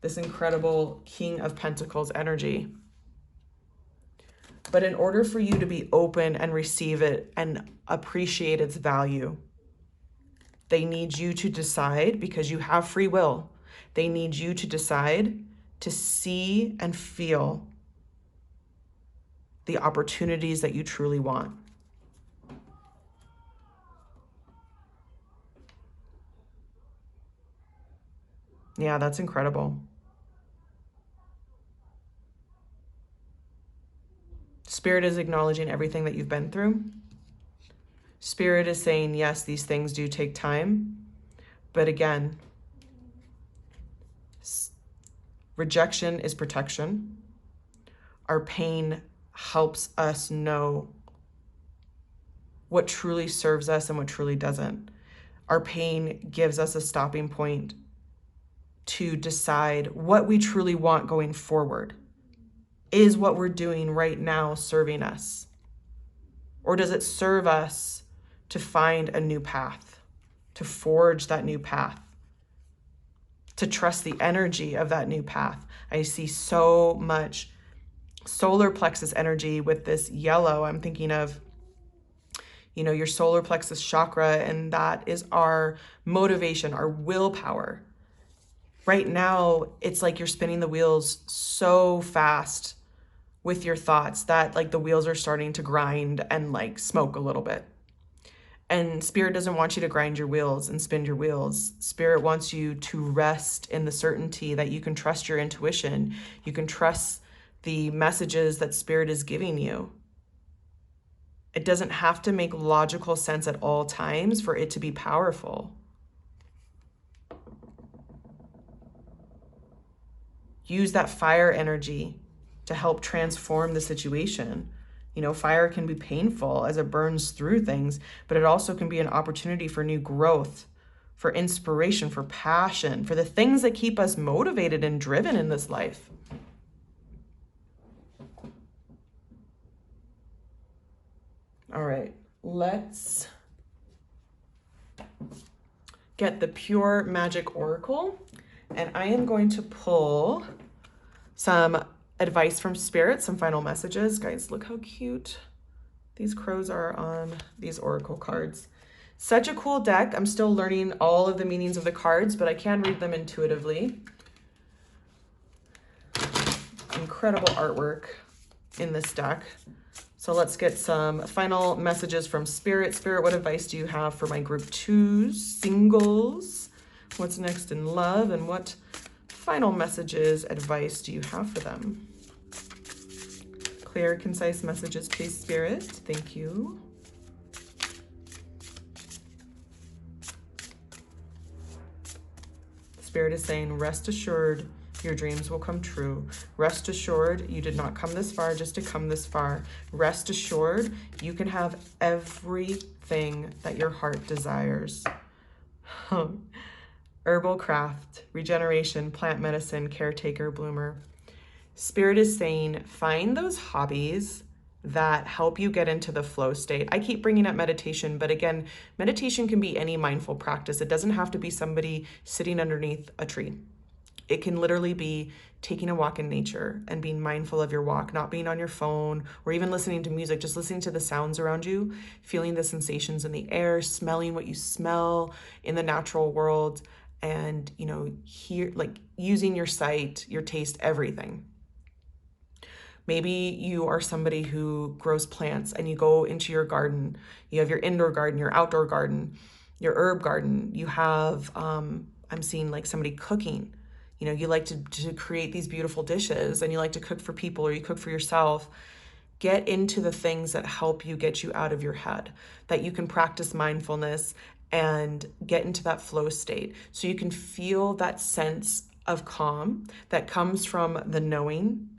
This incredible King of Pentacles energy. But in order for you to be open and receive it and appreciate its value, they need you to decide, because you have free will, they need you to decide to see and feel the opportunities that you truly want. Yeah, that's incredible. Spirit is acknowledging everything that you've been through. Spirit is saying, yes, these things do take time. But again, rejection is protection. Our pain helps us know what truly serves us and what truly doesn't. Our pain gives us a stopping point to decide what we truly want going forward. Is what we're doing right now serving us? Or does it serve us to find a new path, to forge that new path, to trust the energy of that new path? I see so much solar plexus energy with this yellow. I'm thinking of, your solar plexus chakra, and that is our motivation, our willpower. Right now, it's like you're spinning the wheels so fast with your thoughts that like the wheels are starting to grind and like smoke a little bit. And Spirit doesn't want you to grind your wheels and spin your wheels. Spirit wants you to rest in the certainty that you can trust your intuition. You can trust the messages that Spirit is giving you. It doesn't have to make logical sense at all times for it to be powerful. Use that fire energy to help transform the situation. Fire can be painful as it burns through things, but it also can be an opportunity for new growth, for inspiration, for passion, for the things that keep us motivated and driven in this life. All right, let's get the Pure Magic Oracle, and I am going to pull some advice from Spirit, some final messages. Guys, look how cute these crows are on these oracle cards. Such a cool deck. I'm still learning all of the meanings of the cards, but I can read them intuitively. Incredible artwork in this deck. So let's get some final messages from Spirit. Spirit, what advice do you have for my group 2 singles? What's next in love, and what final messages, advice do you have for them? Clear, concise messages, please, Spirit. Thank you. Spirit is saying, rest assured, your dreams will come true. Rest assured, you did not come this far just to come this far. Rest assured, you can have everything that your heart desires. Herbal craft, regeneration, plant medicine, caretaker, bloomer. Spirit is saying, find those hobbies that help you get into the flow state. I keep bringing up meditation, but again, meditation can be any mindful practice. It doesn't have to be somebody sitting underneath a tree. It can literally be taking a walk in nature and being mindful of your walk, not being on your phone or even listening to music, just listening to the sounds around you, feeling the sensations in the air, smelling what you smell in the natural world, and, using your sight, your taste, everything. Maybe you are somebody who grows plants and you go into your garden. You have your indoor garden, your outdoor garden, your herb garden. You have, I'm seeing like somebody cooking. You like to create these beautiful dishes, and you like to cook for people, or you cook for yourself. Get into the things that help you get you out of your head, that you can practice mindfulness and get into that flow state so you can feel that sense of calm that comes from the knowing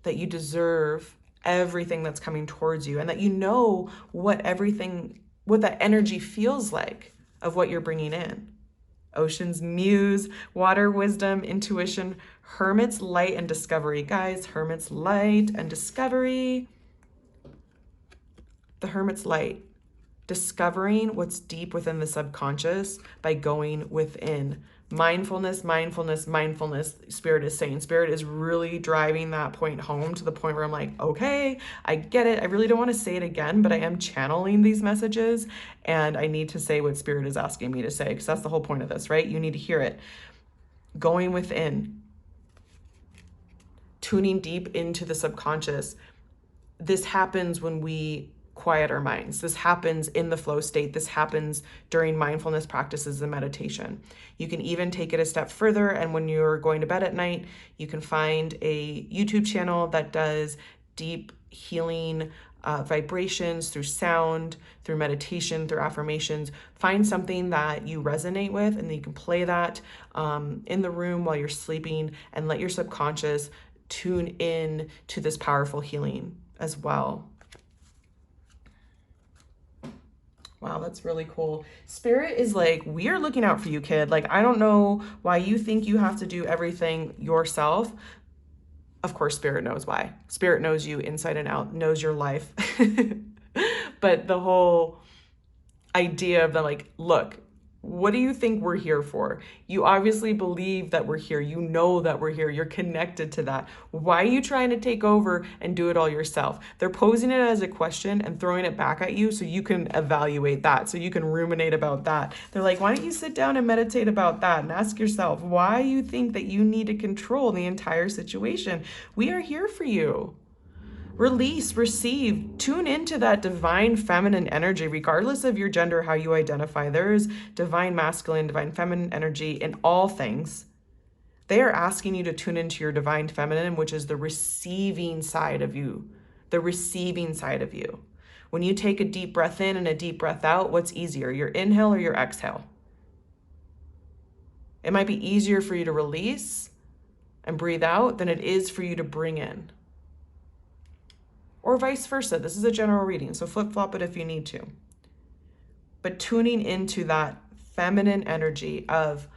that you deserve everything that's coming towards you, and that you know what that energy feels like of what you're bringing in. Ocean's muse, water, wisdom, intuition, hermit's light and discovery. Guys, hermit's light and discovery. The hermit's light, discovering what's deep within the subconscious by going within. Mindfulness, mindfulness, mindfulness. Spirit is saying, Spirit is really driving that point home to the point where I'm like, okay, I get it. I really don't want to say it again, but I am channeling these messages and I need to say what Spirit is asking me to say, because that's the whole point of this, right? You need to hear it. Going within, tuning deep into the subconscious. This happens when we quiet our minds. This happens in the flow state. This happens during mindfulness practices and meditation. You can even take it a step further, and when you're going to bed at night, you can find a YouTube channel that does deep healing vibrations through sound, through meditation, through affirmations. Find something that you resonate with, and then you can play that in the room while you're sleeping, and let your subconscious tune in to this powerful healing as well. Wow, that's really cool. Spirit is like, we are looking out for you, kid. Like, I don't know why you think you have to do everything yourself. Of course, Spirit knows why. Spirit knows you inside and out, knows your life. But the whole idea of the like, look, what do you think we're here for? You obviously believe that we're here. You know that we're here. You're connected to that. Why are you trying to take over and do it all yourself? They're posing it as a question and throwing it back at you so you can evaluate that, so you can ruminate about that. They're like, why don't you sit down and meditate about that and ask yourself why you think that you need to control the entire situation? We are here for you. Release, receive, tune into that divine feminine energy, regardless of your gender, how you identify. There is divine masculine, divine feminine energy in all things. They are asking you to tune into your divine feminine, which is the receiving side of you, the receiving side of you. When you take a deep breath in and a deep breath out, what's easier, your inhale or your exhale? It might be easier for you to release and breathe out than it is for you to bring in. Or vice versa. This is a general reading, so flip-flop it if you need to. But tuning into that feminine energy of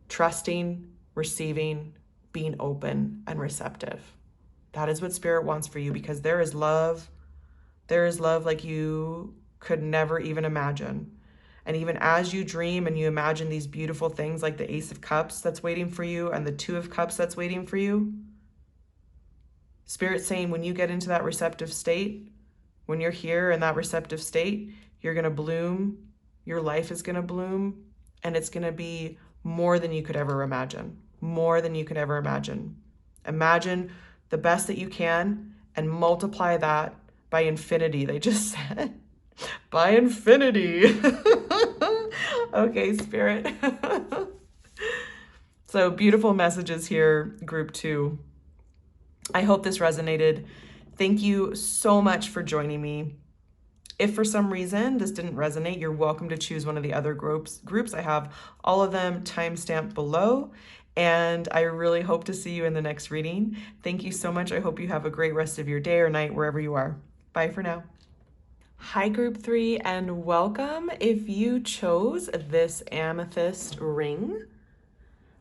trusting, receiving, being open and receptive. That is what Spirit wants for you, because there is love. There is love like you could never even imagine. And even as you dream and you imagine these beautiful things like the Ace of Cups that's waiting for you and the Two of Cups that's waiting for you, Spirit's saying when you get into that receptive state, when you're here in that receptive state, you're going to bloom, your life is going to bloom, and it's going to be more than you could ever imagine, more than you could ever imagine. Imagine the best that you can and multiply that by infinity. They just said, by infinity. Okay, Spirit. So beautiful messages here, group 2. I hope this resonated. Thank you so much for joining me. If for some reason this didn't resonate, you're welcome to choose one of the other groups. I have all of them timestamped below, and I really hope to see you in the next reading. Thank you so much. I hope you have a great rest of your day or night, wherever you are. Bye for now. Hi, group 3, and welcome. If you chose this amethyst ring,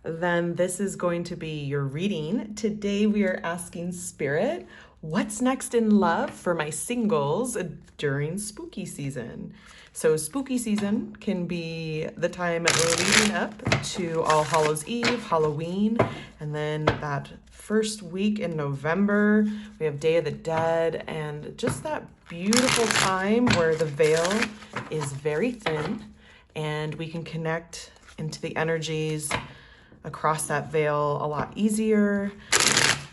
then this is going to be your reading. Today we are asking Spirit, what's next in love for my singles during spooky season? So spooky season can be the time leading up to All Hallows Eve, Halloween, and then that first week in November, we have Day of the Dead, and just that beautiful time where the veil is very thin and we can connect into the energies across that veil a lot easier.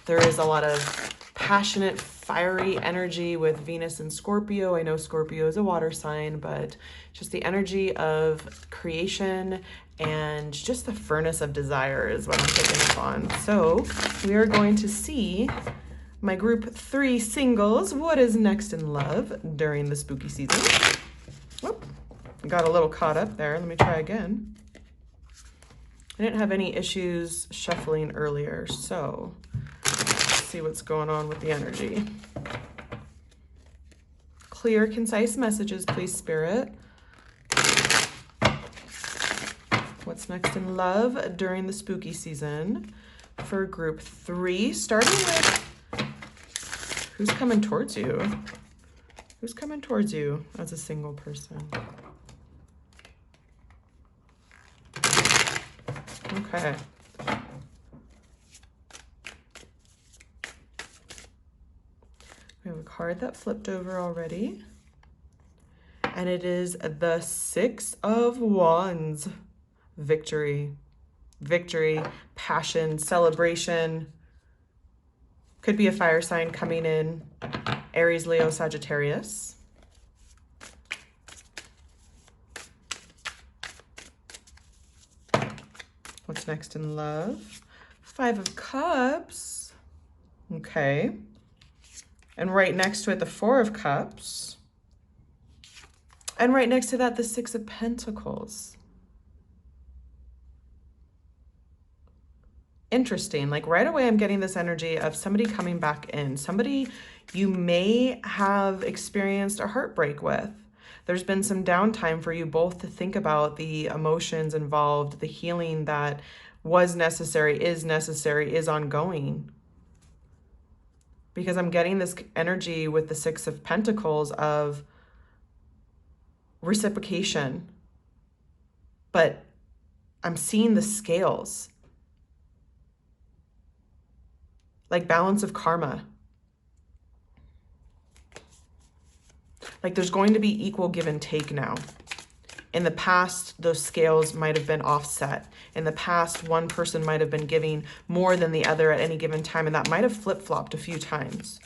There is a lot of passionate, fiery energy with Venus and Scorpio. I know Scorpio is a water sign, but just the energy of creation and just the furnace of desire is what I'm picking up on. So we are going to see My group 3 singles, what is next in love during the spooky season? Whoop, got a little caught up there. Let me try again. I didn't have any issues shuffling earlier, so let's see what's going on with the energy. Clear, concise messages, please, Spirit. What's next in love during the spooky season for group 3, starting with who's coming towards you? Who's coming towards you as a single person? Okay. We have a card that flipped over already. And it is the 6 of Wands. Victory. Victory, passion, celebration. Could be a fire sign coming in. Aries, Leo, Sagittarius. What's next in love? 5 of Cups. Okay. And right next to it, the 4 of Cups. And right next to that, the 6 of Pentacles. Interesting. Like right away, I'm getting this energy of somebody coming back in. Somebody you may have experienced a heartbreak with. There's been some downtime for you both to think about the emotions involved, the healing that was necessary, is ongoing. Because I'm getting this energy with the 6 of Pentacles of reciprocation. But I'm seeing the scales. Like balance of karma. Like there's going to be equal give and take now. In the past, those scales might have been offset. In the past, one person might have been giving more than the other at any given time, and that might have flip-flopped a few times.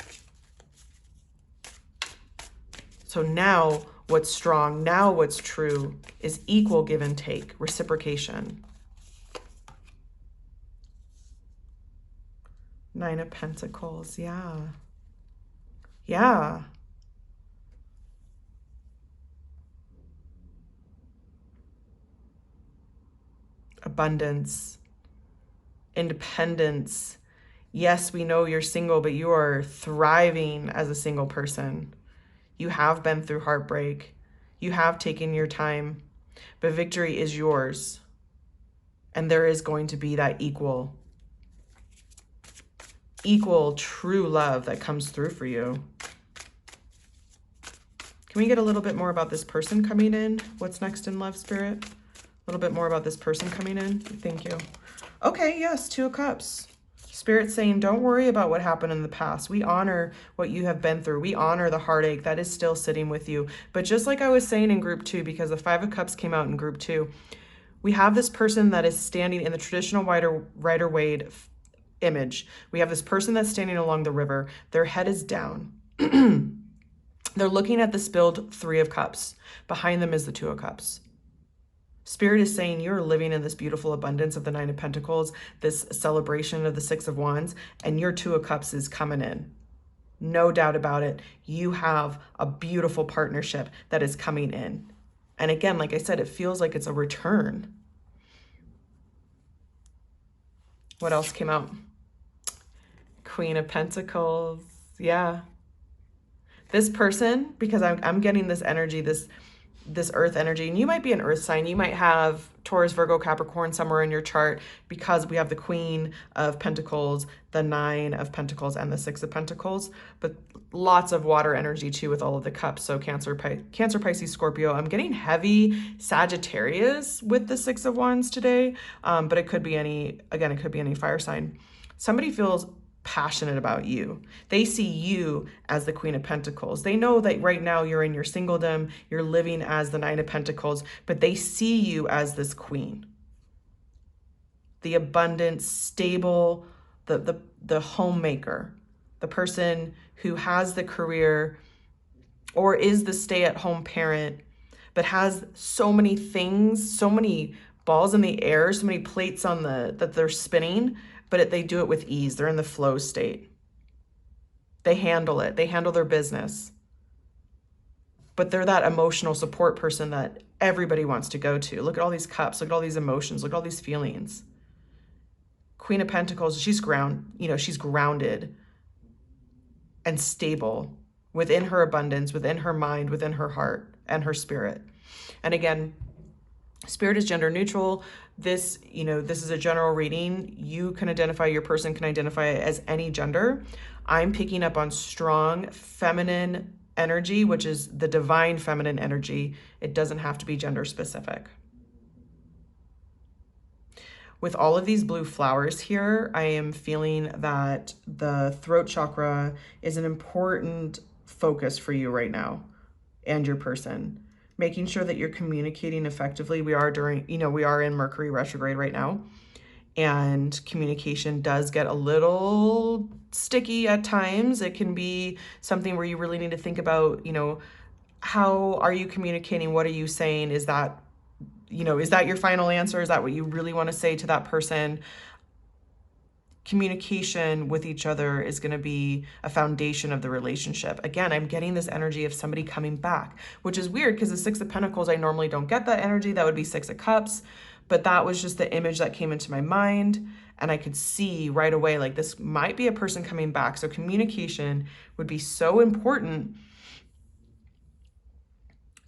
So now what's strong, now what's true is equal give and take, reciprocation. 9 of Pentacles, yeah. Yeah. Abundance, independence. Yes, we know you're single, but you are thriving as a single person. You have been through heartbreak. You have taken your time, but victory is yours. And there is going to be that equal true love that comes through for you. Can we get a little bit more about this person coming in? What's next in love, Spirit? A little bit more about this person coming in. Thank you. Okay, yes, 2 of Cups. Spirit saying, don't worry about what happened in the past. We honor what you have been through. We honor the heartache that is still sitting with you. But just like I was saying in group 2, because the 5 of Cups came out in group 2, we have this person that is standing in the traditional Rider-Waite image. We have this person that's standing along the river. Their head is down. They're looking at the spilled 3 of Cups. Behind them is the 2 of Cups. Spirit is saying you're living in this beautiful abundance of the 9 of Pentacles, this celebration of the 6 of Wands, and your 2 of Cups is coming in. No doubt about it. You have a beautiful partnership that is coming in. And again, like I said, it feels like it's a return. What else came out? Queen of Pentacles. Yeah. This person, because I'm getting this energy, this earth energy, and you might be an earth sign. You might have Taurus, Virgo, Capricorn somewhere in your chart, because we have the Queen of Pentacles, the 9 of Pentacles, and the 6 of Pentacles, but lots of water energy too with all of the cups. So Cancer, Pisces, Scorpio. I'm getting heavy Sagittarius with the 6 of Wands today, but it could be any fire sign. Somebody feels passionate about you. They see you as the Queen of Pentacles. They know that right now you're in your singledom, you're living as the 9 of Pentacles, but they see you as this queen. The abundant, stable, the homemaker, the person who has the career or is the stay-at-home parent, but has so many things, so many balls in the air, so many plates on that they're spinning, but they do it with ease. They're in the flow state. They handle it. They handle their business. But they're that emotional support person that everybody wants to go to. Look at all these cups. Look at all these emotions. Look at all these feelings. Queen of Pentacles, she's grounded and stable within her abundance, within her mind, within her heart and her spirit. And again, spirit is gender neutral. This is a general reading. You can identify, your person can identify as any gender. I'm picking up on strong feminine energy, which is the divine feminine energy. It doesn't have to be gender specific. With all of these blue flowers here, I am feeling that the throat chakra is an important focus for you right now and your person. Making sure that you're communicating effectively. We are in Mercury retrograde right now, and communication does get a little sticky at times. It can be something where you really need to think about, how are you communicating? What are you saying? Is that your final answer? Is that what you really want to say to that person? Communication with each other is going to be a foundation of the relationship. Again, I'm getting this energy of somebody coming back, which is weird because the Six of Pentacles, I normally don't get that energy. That would be Six of Cups, but that was just the image that came into my mind. And I could see right away, like, this might be a person coming back. So communication would be so important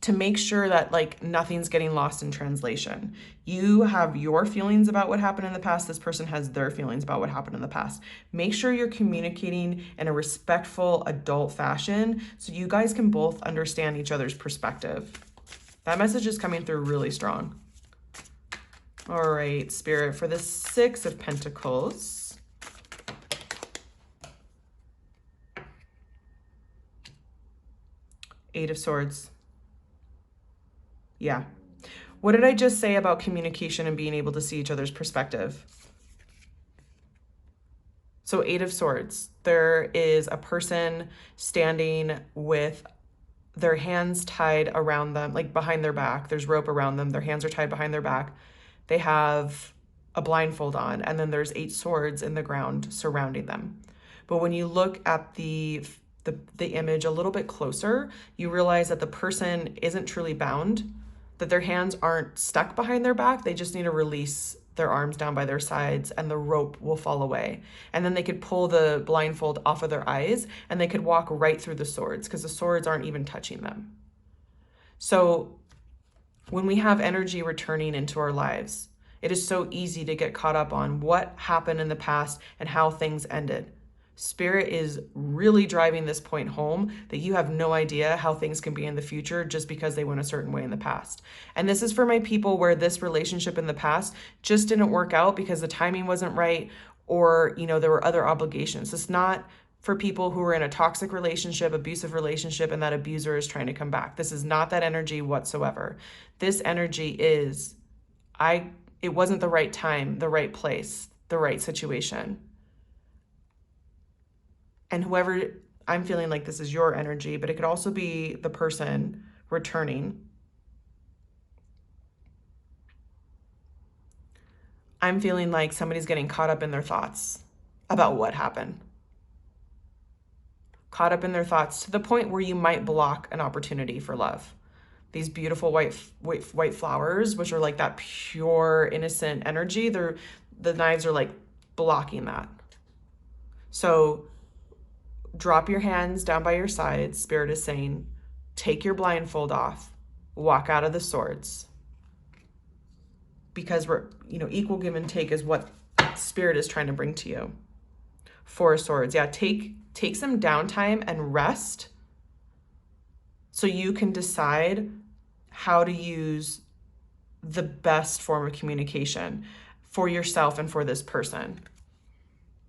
to make sure that, like, nothing's getting lost in translation. You have your feelings about what happened in the past. This person has their feelings about what happened in the past. Make sure you're communicating in a respectful adult fashion so you guys can both understand each other's perspective. That message is coming through really strong. All right, Spirit, for the Six of Pentacles. Eight of Swords. Yeah. What did I just say about communication and being able to see each other's perspective? So Eight of Swords, there is a person standing with their hands tied around them, like behind their back. There's rope around them. Their hands are tied behind their back. They have a blindfold on, and then there's 8 swords in the ground surrounding them. But when you look at the image a little bit closer, you realize that the person isn't truly bound, that their hands aren't stuck behind their back. They just need to release their arms down by their sides and the rope will fall away. And then they could pull the blindfold off of their eyes and they could walk right through the swords because the swords aren't even touching them. So when we have energy returning into our lives, it is so easy to get caught up on what happened in the past and how things ended. Spirit is really driving this point home that you have no idea how things can be in the future just because they went a certain way in the past. And this is for my people where this relationship in the past just didn't work out because the timing wasn't right, or, there were other obligations. It's not for people who are in a toxic relationship, abusive relationship, and that abuser is trying to come back. This is not that energy whatsoever. This energy is, it wasn't the right time, the right place, the right situation. And whoever, I'm feeling like this is your energy, but it could also be the person returning. I'm feeling like somebody's getting caught up in their thoughts about what happened. Caught up in their thoughts to the point where you might block an opportunity for love. These beautiful white flowers, which are like that pure, innocent energy, the knives are like blocking that. So drop your hands down by your sides. Spirit is saying, take your blindfold off, walk out of the swords. Because we're, equal give and take is what Spirit is trying to bring to you. 4 of Swords. Yeah, take some downtime and rest so you can decide how to use the best form of communication for yourself and for this person.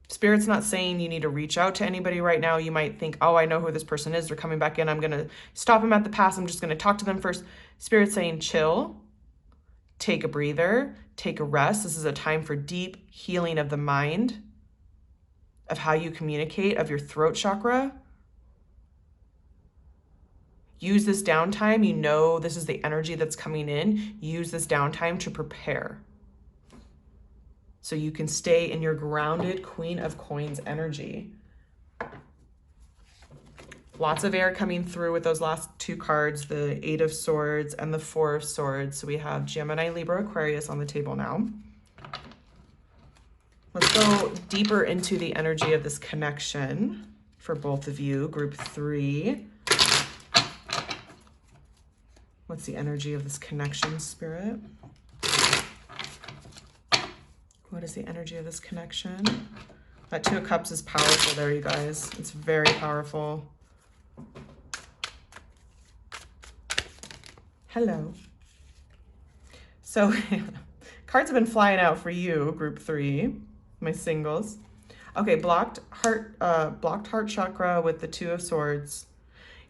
Spirit's not saying you need to reach out to anybody right now. You might think, oh, I know who this person is. They're coming back in. I'm going to stop them at the pass. I'm just going to talk to them first. Spirit's saying chill, take a breather, take a rest. This is a time for deep healing of the mind, of how you communicate, of your throat chakra. Use this downtime. This is the energy that's coming in. Use this downtime to prepare, so you can stay in your grounded Queen of Coins energy. Lots of air coming through with those last two cards, the Eight of Swords and the Four of Swords. So we have Gemini, Libra, Aquarius on the table now. Let's go deeper into the energy of this connection for both of you, group 3. What's the energy of this connection, Spirit? What is the energy of this connection? That Two of Cups is powerful there, you guys. It's very powerful. Hello. So cards have been flying out for you, group 3, my singles. Okay, blocked heart chakra with the Two of Swords.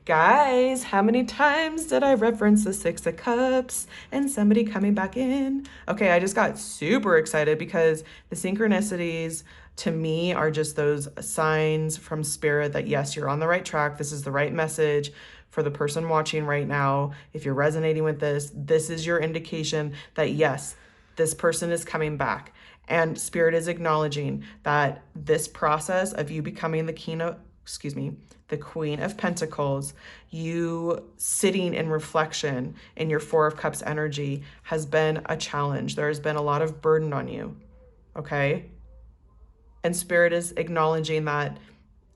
Guys, how many times did I reference the Six of Cups and somebody coming back in? Okay, I just got super excited because the synchronicities to me are just those signs from Spirit that yes, you're on the right track. This is the right message for the person watching right now. If you're resonating with this, this is your indication that yes, this person is coming back. And Spirit is acknowledging that this process of you becoming the Queen of Pentacles, you sitting in reflection in your Four of Cups energy has been a challenge. There has been a lot of burden on you, okay? And Spirit is acknowledging that,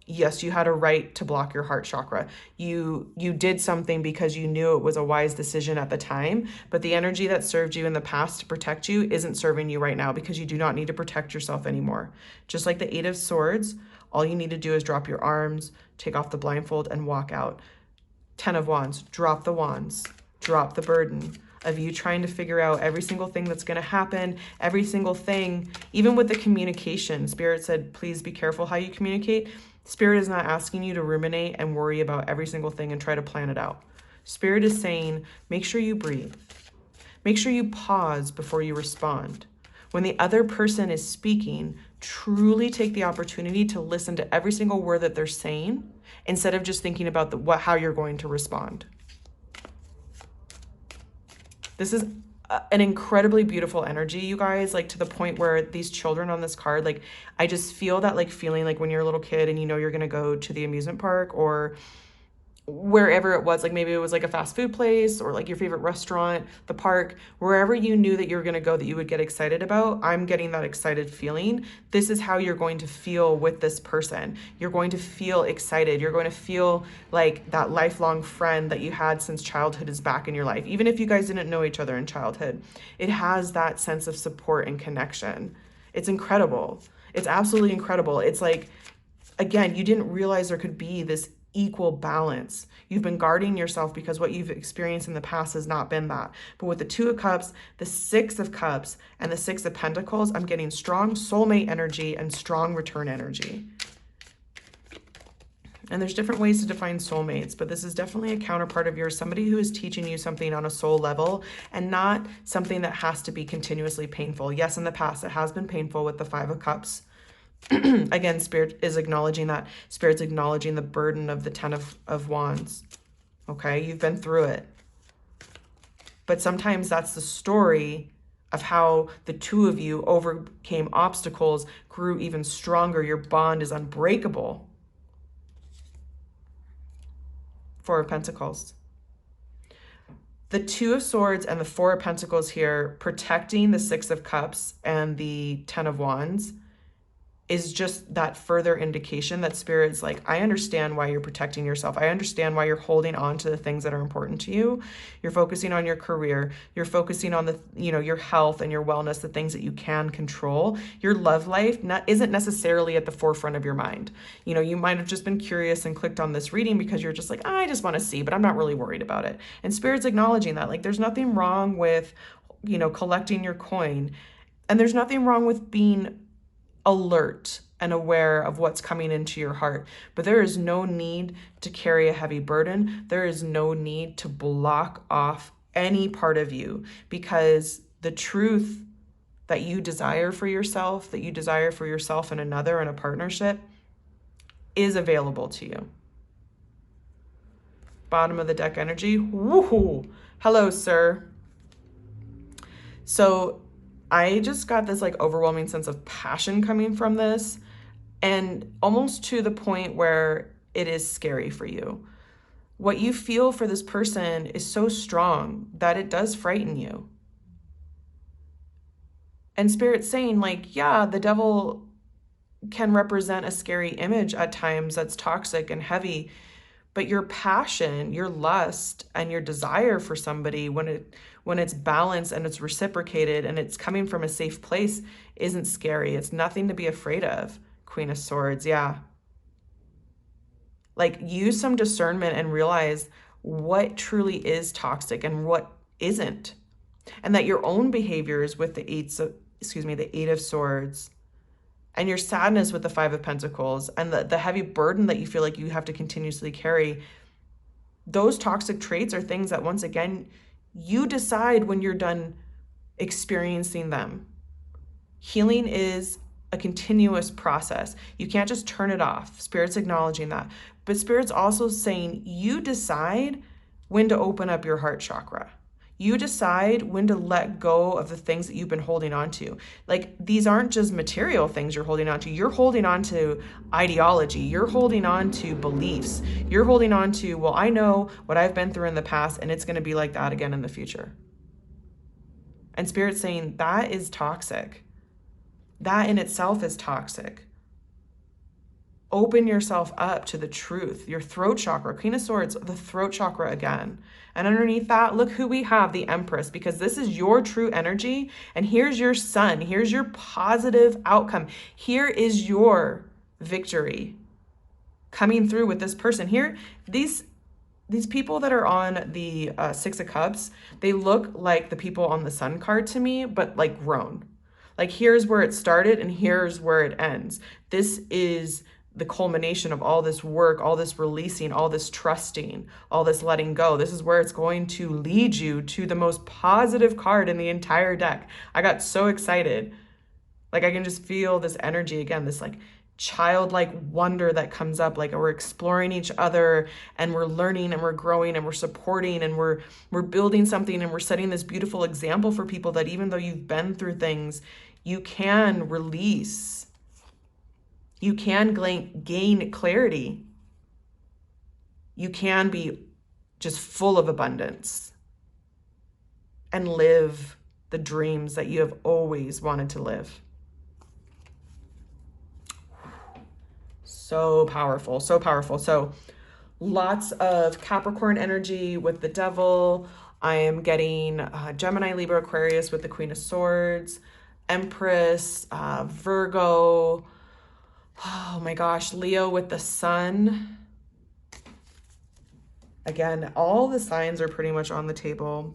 yes, you had a right to block your heart chakra. You did something because you knew it was a wise decision at the time, but the energy that served you in the past to protect you isn't serving you right now because you do not need to protect yourself anymore. Just like the Eight of Swords, all you need to do is drop your arms, take off the blindfold, and walk out. 10 of Wands, drop the wands, drop the burden of you trying to figure out every single thing that's going to happen, every single thing, even with the communication. Spirit said, please be careful how you communicate. Spirit is not asking you to ruminate and worry about every single thing and try to plan it out. Spirit is saying, make sure you breathe. Make sure you pause before you respond. When the other person is speaking, truly take the opportunity to listen to every single word that they're saying instead of just thinking about how you're going to respond. This is an incredibly beautiful energy, you guys, like to the point where these children on this card, like I just feel that like feeling like when you're a little kid and you know you're going to go to the amusement park or wherever it was, like maybe it was like a fast food place or like your favorite restaurant, the park, wherever you knew that you were going to go that you would get excited about. I'm getting that excited feeling. This is how you're going to feel with this person. You're going to feel excited. You're going to feel like that lifelong friend that you had since childhood is back in your life. Even if you guys didn't know each other in childhood, it has that sense of support and connection. It's incredible. It's absolutely incredible. It's like, again, you didn't realize there could be this equal balance. You've been guarding yourself because what you've experienced in the past has not been that. But with the Two of Cups, the Six of Cups, and the Six of Pentacles, I'm getting strong soulmate energy and strong return energy. And there's different ways to define soulmates, but this is definitely a counterpart of yours, somebody who is teaching you something on a soul level and not something that has to be continuously painful. Yes, in the past, it has been painful with the Five of Cups. Again, Spirit is acknowledging that. Spirit's acknowledging the burden of the 10 of Wands. Okay, you've been through it. But sometimes that's the story of how the two of you overcame obstacles, grew even stronger. Your bond is unbreakable. Four of Pentacles. The Two of Swords and the Four of Pentacles here, protecting the Six of Cups and the 10 of Wands, is just that further indication that Spirit's like, I understand why you're protecting yourself. I understand why you're holding on to the things that are important to you. You're focusing on your career. You're focusing on the, your health and your wellness, the things that you can control. Your love life isn't necessarily at the forefront of your mind. You might have just been curious and clicked on this reading because you're just like, I just want to see, but I'm not really worried about it. And Spirit's acknowledging that, like, there's nothing wrong with, collecting your coin. And there's nothing wrong with being alert and aware of what's coming into your heart. But there is no need to carry a heavy burden. There is no need to block off any part of you, because the truth that you desire for yourself, and another in a partnership, is available to you. Bottom of the deck energy. Woohoo! Hello, sir. So I just got this like overwhelming sense of passion coming from this, and almost to the point where it is scary for you. What you feel for this person is so strong that it does frighten you. And Spirit's saying, like, yeah, the devil can represent a scary image at times that's toxic and heavy, but your passion, your lust, and your desire for somebody, when it's balanced and it's reciprocated and it's coming from a safe place, isn't scary. It's nothing to be afraid of. Queen of Swords, yeah. Like, use some discernment and realize what truly is toxic and what isn't. And that your own behaviors with the Eight of Swords, and your sadness with the Five of Pentacles, and the heavy burden that you feel like you have to continuously carry, those toxic traits are things that, once again, you decide when you're done experiencing them. Healing is a continuous process. You can't just turn it off. Spirit's acknowledging that. But Spirit's also saying you decide when to open up your heart chakra. You decide when to let go of the things that you've been holding on to. Like, these aren't just material things you're holding on to. You're holding on to ideology. You're holding on to beliefs. You're holding on to, well, I know what I've been through in the past, and it's going to be like that again in the future. And Spirit's saying that is toxic. That in itself is toxic. Open yourself up to the truth. Your throat chakra, Queen of Swords, the throat chakra again. And underneath that, look who we have, the Empress, because this is your true energy. And here's your sun. Here's your positive outcome. Here is your victory coming through with this person. Here, these people that are on the Six of Cups, they look like the people on the Sun card to me, but like grown. Like, here's where it started and here's where it ends. This is the culmination of all this work, all this releasing, all this trusting, all this letting go. This is where it's going to lead you to the most positive card in the entire deck. I got so excited. Like, I can just feel this energy again, this like childlike wonder that comes up. Like, we're exploring each other and we're learning and we're growing and we're supporting and we're building something, and we're setting this beautiful example for people that even though you've been through things, you can release. You can gain clarity. You can be just full of abundance and live the dreams that you have always wanted to live. So powerful, so powerful. So lots of Capricorn energy with the Devil. I am getting Gemini, Libra, Aquarius with the Queen of Swords, Empress, Virgo. Oh my gosh, Leo with the Sun. Again, all the signs are pretty much on the table.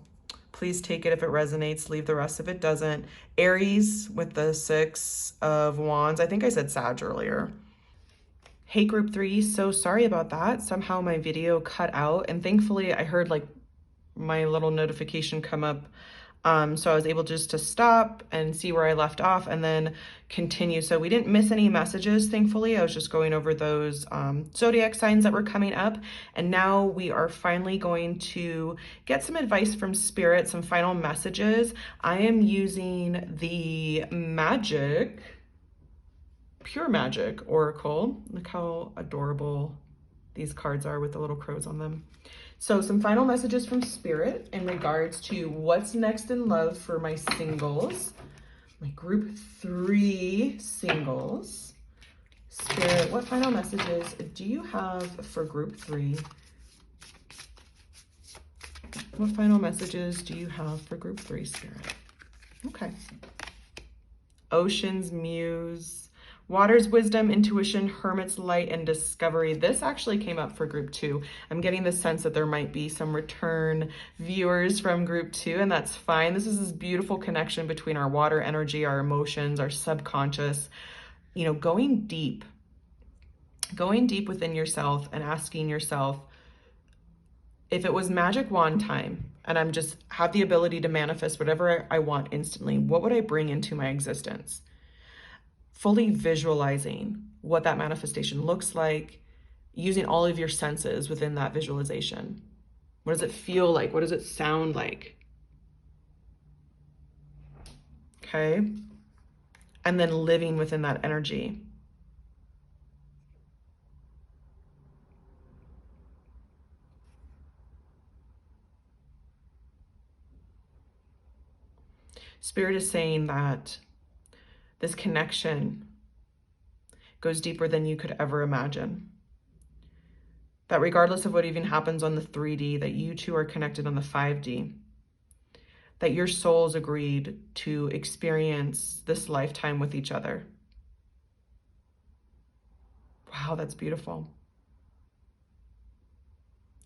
Please take it if it resonates, leave the rest if it doesn't. Aries with the Six of Wands. I think I said Sag earlier. Hey, group 3, so sorry about that. Somehow my video cut out, and thankfully I heard like my little notification come up. So I was able just to stop and see where I left off and then continue. So we didn't miss any messages, thankfully. I was just going over those zodiac signs that were coming up. And now we are finally going to get some advice from Spirit, some final messages. I am using the Pure Magic Oracle. Look how adorable these cards are with the little crows on them. So some final messages from Spirit in regards to what's next in love for my singles, my group 3 singles. Spirit, what final messages do you have for group 3? What final messages do you have for group 3, Spirit? Okay. Ocean's Muse. Water's Wisdom, Intuition, Hermit's Light, and Discovery. This actually came up for group 2. I'm getting the sense that there might be some return viewers from group 2, and that's fine. This is this beautiful connection between our water energy, our emotions, our subconscious, you know, going deep within yourself and asking yourself, if it was magic wand time and I'm just have the ability to manifest whatever I want instantly, what would I bring into my existence? Fully visualizing what that manifestation looks like, using all of your senses within that visualization. What does it feel like? What does it sound like? Okay. And then living within that energy. Spirit is saying that this connection goes deeper than you could ever imagine. That regardless of what even happens on the 3D, that you two are connected on the 5D. That your souls agreed to experience this lifetime with each other. Wow, that's beautiful.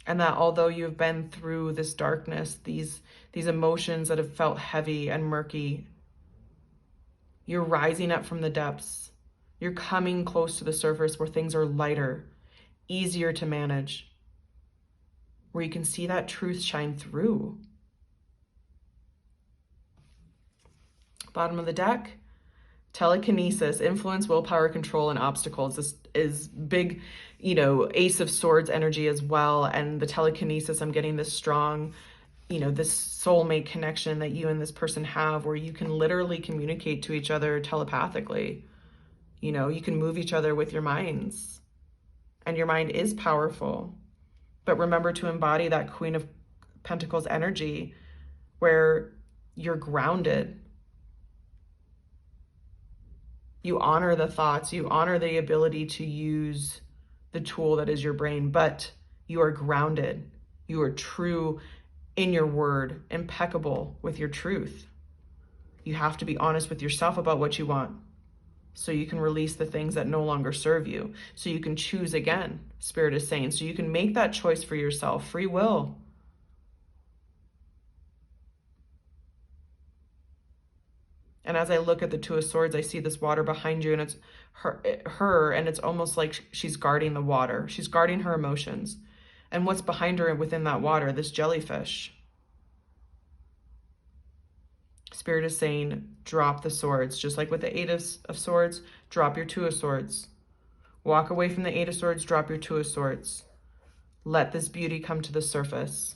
And that although you've been through this darkness, these emotions that have felt heavy and murky, you're rising up from the depths. You're coming close to the surface where things are lighter, easier to manage, where you can see that truth shine through. Bottom of the deck, telekinesis, influence, willpower, control, and obstacles. This is big, Ace of Swords energy as well. And the telekinesis, I'm getting this strong, this soulmate connection that you and this person have where you can literally communicate to each other telepathically. You can move each other with your minds. And your mind is powerful. But remember to embody that Queen of Pentacles energy where you're grounded. You honor the thoughts, you honor the ability to use the tool that is your brain, but you are grounded. You are true in your word, impeccable with your truth. You have to be honest with yourself about what you want so you can release the things that no longer serve you. So you can choose again, Spirit is saying. So you can make that choice for yourself, free will. And as I look at the Two of Swords, I see this water behind you, and it's her, and it's almost like she's guarding the water. She's guarding her emotions. And what's behind her within that water? This jellyfish. Spirit is saying, drop the swords. Just like with the Eight of Swords, drop your Two of Swords. Walk away from the Eight of Swords, drop your Two of Swords. Let this beauty come to the surface.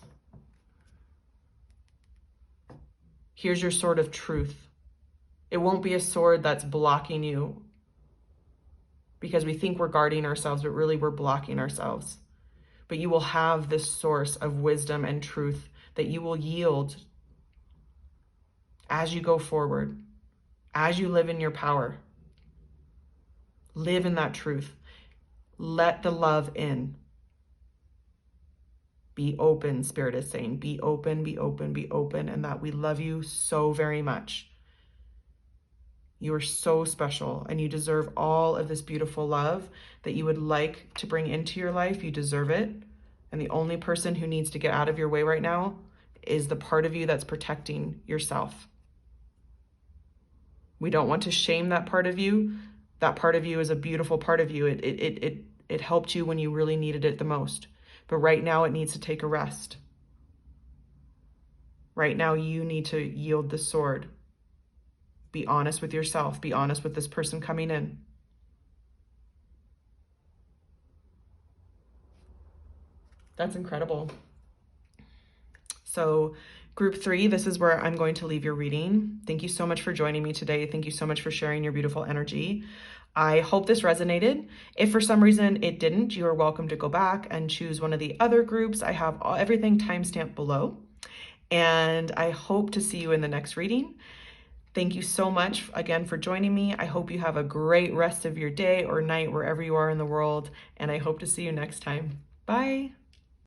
Here's your sword of truth. It won't be a sword that's blocking you because we think we're guarding ourselves, but really we're blocking ourselves. But you will have this source of wisdom and truth that you will yield as you go forward, as you live in your power. Live in that truth. Let the love in. Be open, Spirit is saying. Be open, be open, be open, and that we love you so very much. You are so special, and you deserve all of this beautiful love that you would like to bring into your life. You deserve it. And the only person who needs to get out of your way right now is the part of you that's protecting yourself. We don't want to shame that part of you. That part of you is a beautiful part of you. It helped you when you really needed it the most. But right now it needs to take a rest. Right now you need to yield the sword. Be honest with yourself. Be honest with this person coming in. That's incredible. So group 3, this is where I'm going to leave your reading. Thank you so much for joining me today. Thank you so much for sharing your beautiful energy. I hope this resonated. If for some reason it didn't, you are welcome to go back and choose one of the other groups. I have everything timestamped below. And I hope to see you in the next reading. Thank you so much again for joining me. I hope you have a great rest of your day or night wherever you are in the world. And I hope to see you next time. Bye.